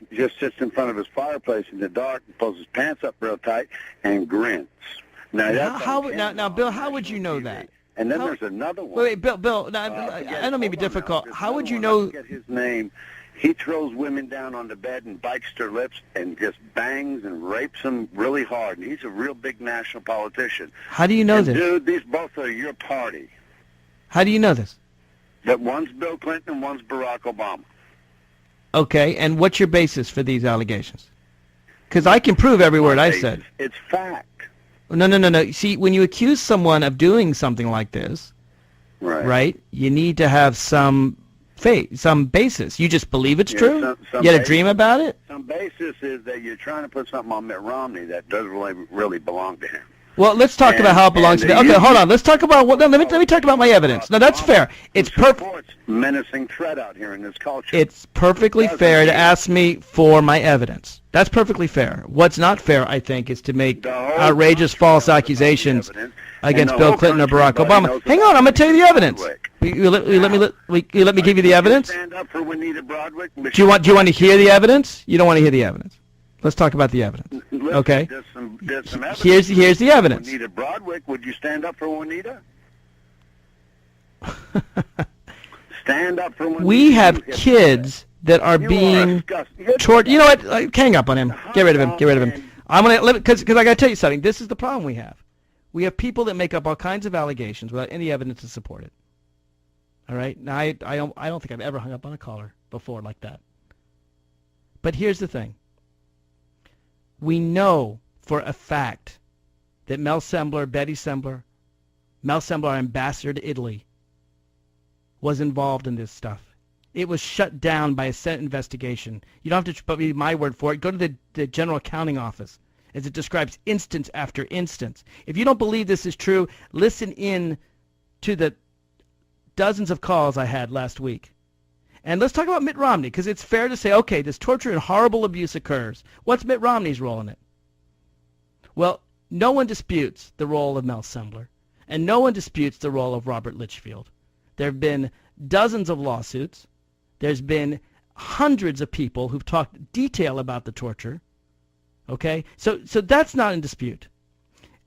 he just sits in front of his fireplace in the dark, pulls his pants up real tight, and grins. Now, now, Bill, how would you know that? And then there's another one. Wait, Bill. Now, I know it may be difficult. How would you know? I forget his name. He throws women down on the bed and bites their lips and just bangs and rapes them really hard. And he's a real big national politician. How do you know this? Dude, these both are your party. How do you know this? That one's Bill Clinton and one's Barack Obama. Okay, and what's your basis for these allegations? Because I can prove every word I said. It's fact. No. See, when you accuse someone of doing something like this, right, you need to have some basis. You just believe it's true? You had a dream about it? Some basis is that you're trying to put something on Mitt Romney that doesn't really belong to him. Well, let's talk about how it belongs to me. Okay, hold on. Let's talk about let me talk about my evidence. No, that's fair. It's supports menacing threat out here in this culture. It's perfectly fair to ask me for my evidence. That's perfectly fair. What's not fair, I think, is to make outrageous false accusations against Bill Clinton or Barack Obama. Hang on, I'm going to tell you the evidence. You let me give you the evidence? Stand up for Juanita Broadwick. Do you want to hear the evidence? You don't want to hear the evidence. Let's talk about the evidence. Okay. There's some evidence. Here's the evidence. Juanita Broadwick, would you stand up for Juanita? Stand up for Juanita. We have kids that are being tortured. You know what? Hang up on him. Get rid of him. I'm going to because I got to tell you something. This is the problem we have. We have people that make up all kinds of allegations without any evidence to support it. All right? Now, I don't think I've ever hung up on a caller before like that. But here's the thing. We know for a fact that Mel Sembler, Betty Sembler, Mel Sembler, our ambassador to Italy, was involved in this stuff. It was shut down by a Senate investigation. You don't have to put my word for it. Go to the General Accounting Office, as it describes instance after instance. If you don't believe this is true, listen in to the dozens of calls I had last week. And let's talk about Mitt Romney, because it's fair to say, okay, this torture and horrible abuse occurs. What's Mitt Romney's role in it? Well, no one disputes the role of Mel Sembler, and no one disputes the role of Robert Litchfield. There have been dozens of lawsuits. There's been hundreds of people who've talked detail about the torture. Okay? So that's not in dispute.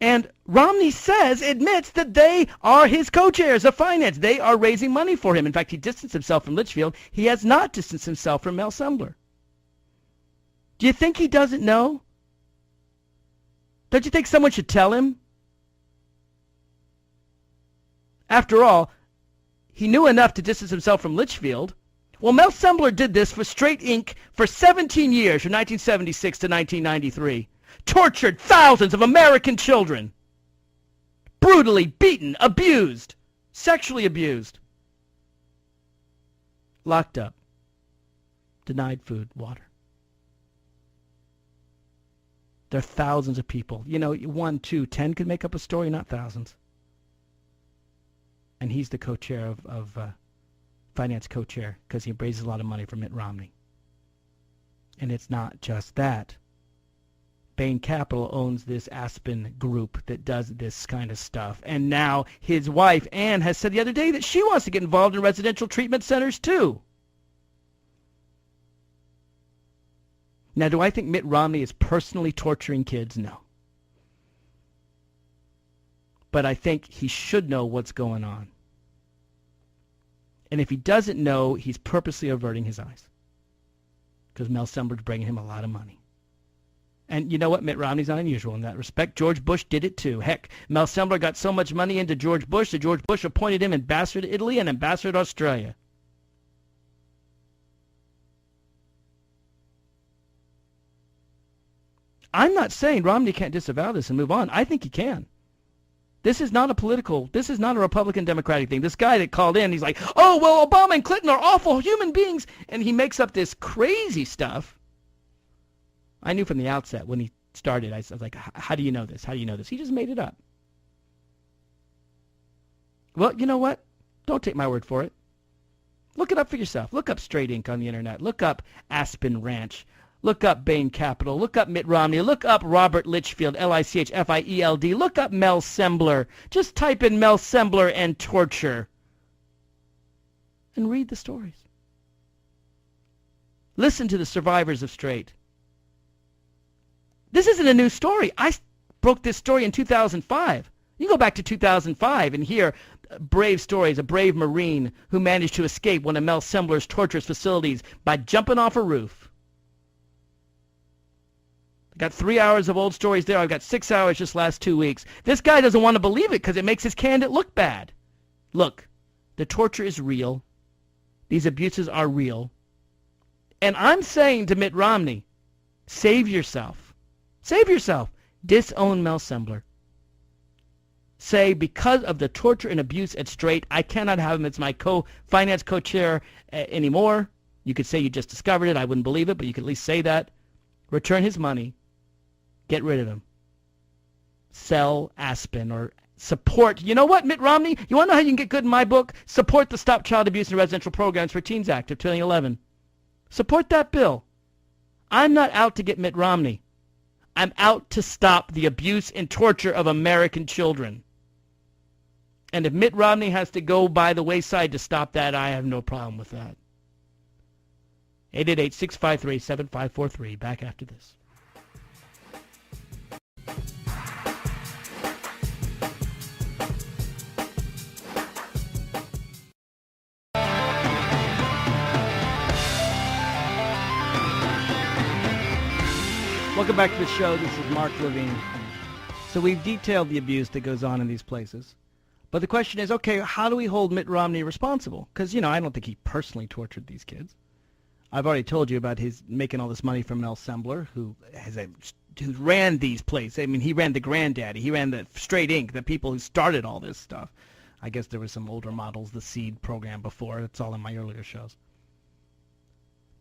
And Romney admits that they are his co-chairs of finance. They are raising money for him. In fact, he distanced himself from Litchfield. He has not distanced himself from Mel Sembler. Do you think he doesn't know? Don't you think someone should tell him? After all, he knew enough to distance himself from Litchfield. Well, Mel Sembler did this for Straight Inc. for 17 years, from 1976 to 1993. Tortured thousands of American children. Brutally beaten, abused, sexually abused. Locked up. Denied food, water. There are thousands of people. 1, 2, 10 could make up a story, not thousands. And he's the co-chair of finance co-chair because he raises a lot of money for Mitt Romney. And it's not just that. Bain Capital owns this Aspen group that does this kind of stuff. And now his wife, Ann, has said the other day that she wants to get involved in residential treatment centers too. Now, do I think Mitt Romney is personally torturing kids? No. But I think he should know what's going on. And if he doesn't know, he's purposely averting his eyes. Because Mel Sembler's bringing him a lot of money. And you know what? Mitt Romney's not unusual in that respect. George Bush did it too. Heck, Mel Sembler got so much money into George Bush that George Bush appointed him ambassador to Italy and ambassador to Australia. I'm not saying Romney can't disavow this and move on. I think he can. This is not a Republican Democratic thing. This guy that called in, he's like, oh, well, Obama and Clinton are awful human beings. And he makes up this crazy stuff. I knew from the outset when he started, I was like, how do you know this? How do you know this? He just made it up. Well, you know what? Don't take my word for it. Look it up for yourself. Look up Straight Inc. on the internet. Look up Aspen Ranch. Look up Bain Capital. Look up Mitt Romney. Look up Robert Litchfield, Lichfield. Look up Mel Sembler. Just type in Mel Sembler and torture. And read the stories. Listen to the survivors of Straight. This isn't a new story. I broke this story in 2005. You go back to 2005 and hear brave stories, a brave Marine who managed to escape one of Mel Sembler's torturous facilities by jumping off a roof. I got 3 hours of old stories there. I've got 6 hours just last 2 weeks. This guy doesn't want to believe it because it makes his candidate look bad. Look, the torture is real. These abuses are real. And I'm saying to Mitt Romney, save yourself. Save yourself. Disown Mel Sembler. Say, because of the torture and abuse at Straight, I cannot have him as my finance co-chair anymore. You could say you just discovered it. I wouldn't believe it, but you could at least say that. Return his money. Get rid of him. Sell Aspen or support. You know what, Mitt Romney? You want to know how you can get good in my book? Support the Stop Child Abuse in Residential Programs for Teens Act of 2011. Support that bill. I'm not out to get Mitt Romney. I'm out to stop the abuse and torture of American children. And if Mitt Romney has to go by the wayside to stop that, I have no problem with that. 888-653-7543. Back after this. Welcome back to the show. This is Mark Levine. So we've detailed the abuse that goes on in these places. But the question is, okay, how do we hold Mitt Romney responsible? Because, I don't think he personally tortured these kids. I've already told you about his making all this money from Mel Sembler, who ran these places. I mean, he ran the Granddaddy. He ran the Straight Inc., the people who started all this stuff. I guess there were some older models, the Seed program before. That's all in my earlier shows.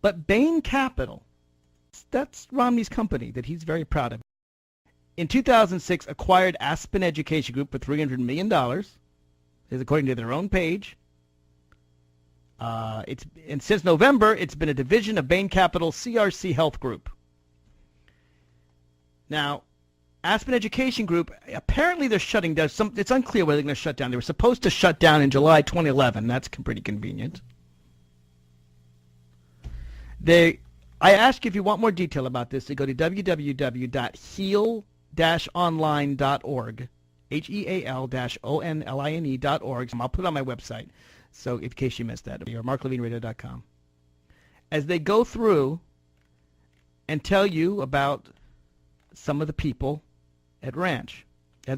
But Bain Capital, that's Romney's company that he's very proud of. In 2006, acquired Aspen Education Group for $300 million, is according to their own page. And since November, it's been a division of Bain Capital CRC Health Group. Now, Aspen Education Group, apparently they're shutting down. It's unclear whether they're going to shut down. They were supposed to shut down in July 2011. That's pretty convenient. I ask you if you want more detail about this to go to www.heal-online.org, HEAL-ONLINE.org. I'll put it on my website, so in case you missed that, or marklevineradio.com. As they go through and tell you about some of the people at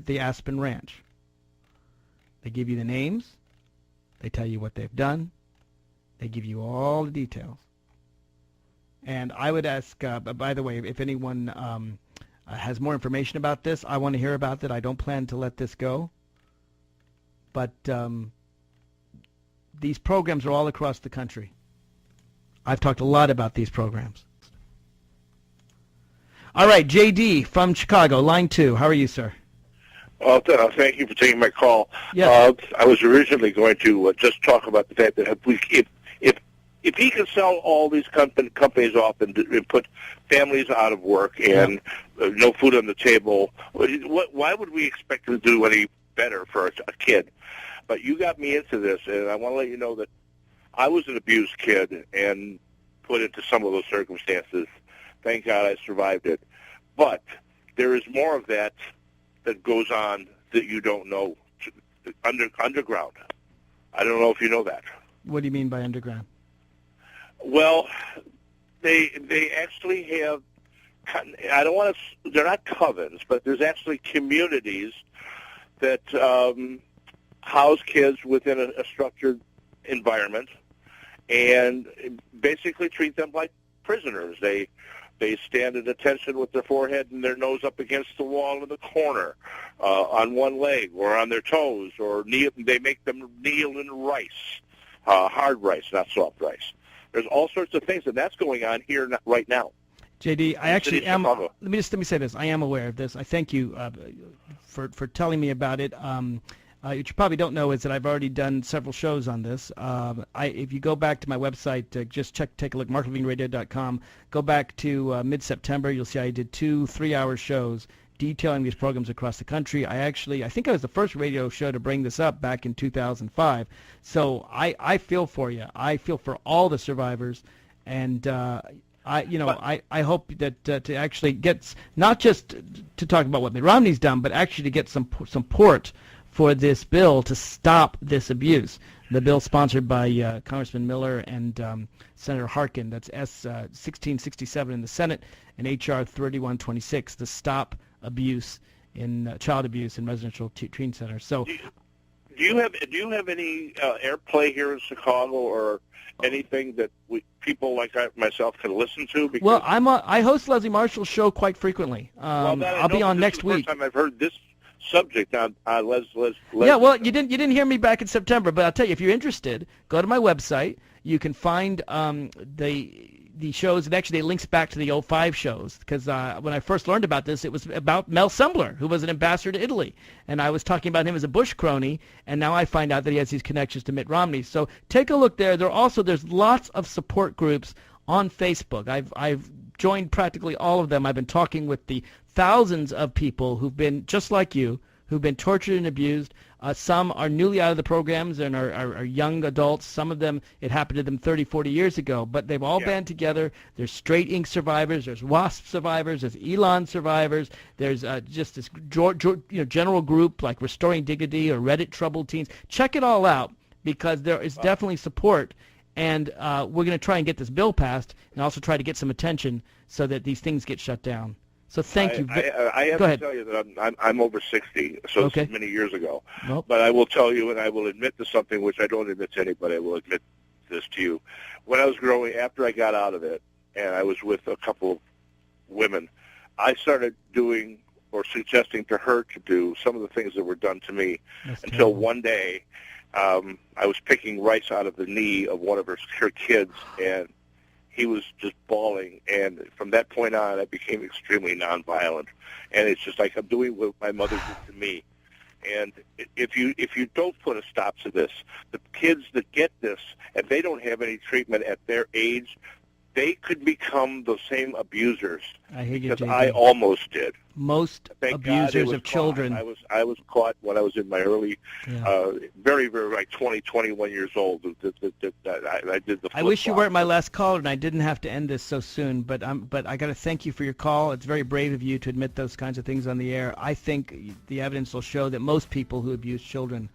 the Aspen Ranch. They give you the names. They tell you what they've done. They give you all the details. And I would ask, by the way, if anyone has more information about this, I want to hear about it. I don't plan to let this go. But these programs are all across the country. I've talked a lot about these programs. All right, J.D. from Chicago, line 2. How are you, sir? Well, thank you for taking my call. Yes. I was originally going to just talk about the fact that if he can sell all these companies off and put families out of work and no food on the table, why would we expect him to do any better for a kid? But you got me into this, and I want to let you know that I was an abused kid and put into some of those circumstances. Thank God I survived it. But there is more of that goes on that you don't know underground. I don't know if you know that. What do you mean by underground? Well, they actually have, they're not covens, but there's actually communities that house kids within a structured environment and basically treat them like prisoners. They stand at attention with their forehead and their nose up against the wall in the corner, on one leg or on their toes, or kneel. They make them kneel in rice, hard rice, not soft rice. There's all sorts of things, and that's going on here right now. JD, I actually am. Let me say this. I am aware of this. I thank you for telling me about it. What you probably don't know is that I've already done several shows on this. If you go back to my website, take a look, marklevineradio.com. Go back to mid-September. You'll see I did 2 3-hour shows detailing these programs across the country. I think I was the first radio show to bring this up back in 2005. So I feel for you. I feel for all the survivors, and I hope that to actually get, not just to talk about what Mitt Romney's done, but actually to get some support for this bill to stop this abuse. The bill sponsored by Congressman Miller and Senator Harkin. That's S-1667 in the Senate and H.R. 3126 to stop abuse in child abuse in residential teen centers. So, do you have any airplay here in Chicago or anything that people like myself can listen to? Because, well, I host Leslie Marshall's show quite frequently. I'll be on next week. This is the first time I've heard this subject on Les. Yeah, well, you didn't hear me back in September, but I'll tell you, if you're interested, go to my website. You can find the shows, and actually it links back to the 05 shows, because when I first learned about this, it was about Mel Sembler, who was an ambassador to Italy, and I was talking about him as a Bush crony, and now I find out that he has these connections to Mitt Romney. So take a look there. There's lots of support groups on Facebook. I've joined practically all of them. I've been talking with the thousands of people who've been just like you, who've been tortured and abused. Some are newly out of the programs and are young adults. Some of them, it happened to them 30, 40 years ago. But they've all band together. There's Straight Inc. survivors. There's WASP survivors. There's Elon survivors. There's just this general group like Restoring Dignity or Reddit Troubled Teens. Check it all out, because there is definitely support. And we're going to try and get this bill passed and also try to get some attention so that these things get shut down. So thank you. I have to tell you that I'm over 60, so this is many years ago. Nope. But I will tell you, and I will admit to something which I don't admit to anybody. I will admit this to you. When I was growing, after I got out of it, and I was with a couple of women, I started doing or suggesting to her to do some of the things that were done to me. Until one day, I was picking rice out of the knee of one of her kids, and he was just bawling. And from that point on, I became extremely nonviolent. And it's just like I'm doing what my mother did to me. And if you don't put a stop to this, the kids that get this, and they don't have any treatment at their age, they could become the same abusers. I hear you, because JD. I almost did. Most abusers of children. I was caught when I was in my early, very, very, like 20, 21 years old. I did the. I wish you weren't my last caller and I didn't have to end this so soon. But I got to thank you for your call. It's very brave of you to admit those kinds of things on the air. I think the evidence will show that most people who abuse children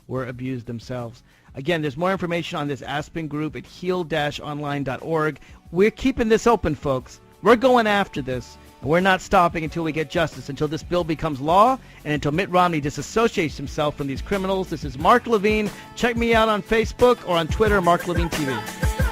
were abused themselves. Again, there's more information on this Aspen group at heal-online.org. We're keeping this open, folks. We're going after this, and we're not stopping until we get justice, until this bill becomes law, and until Mitt Romney disassociates himself from these criminals. This is Mark Levine. Check me out on Facebook or on Twitter, Mark Levine TV.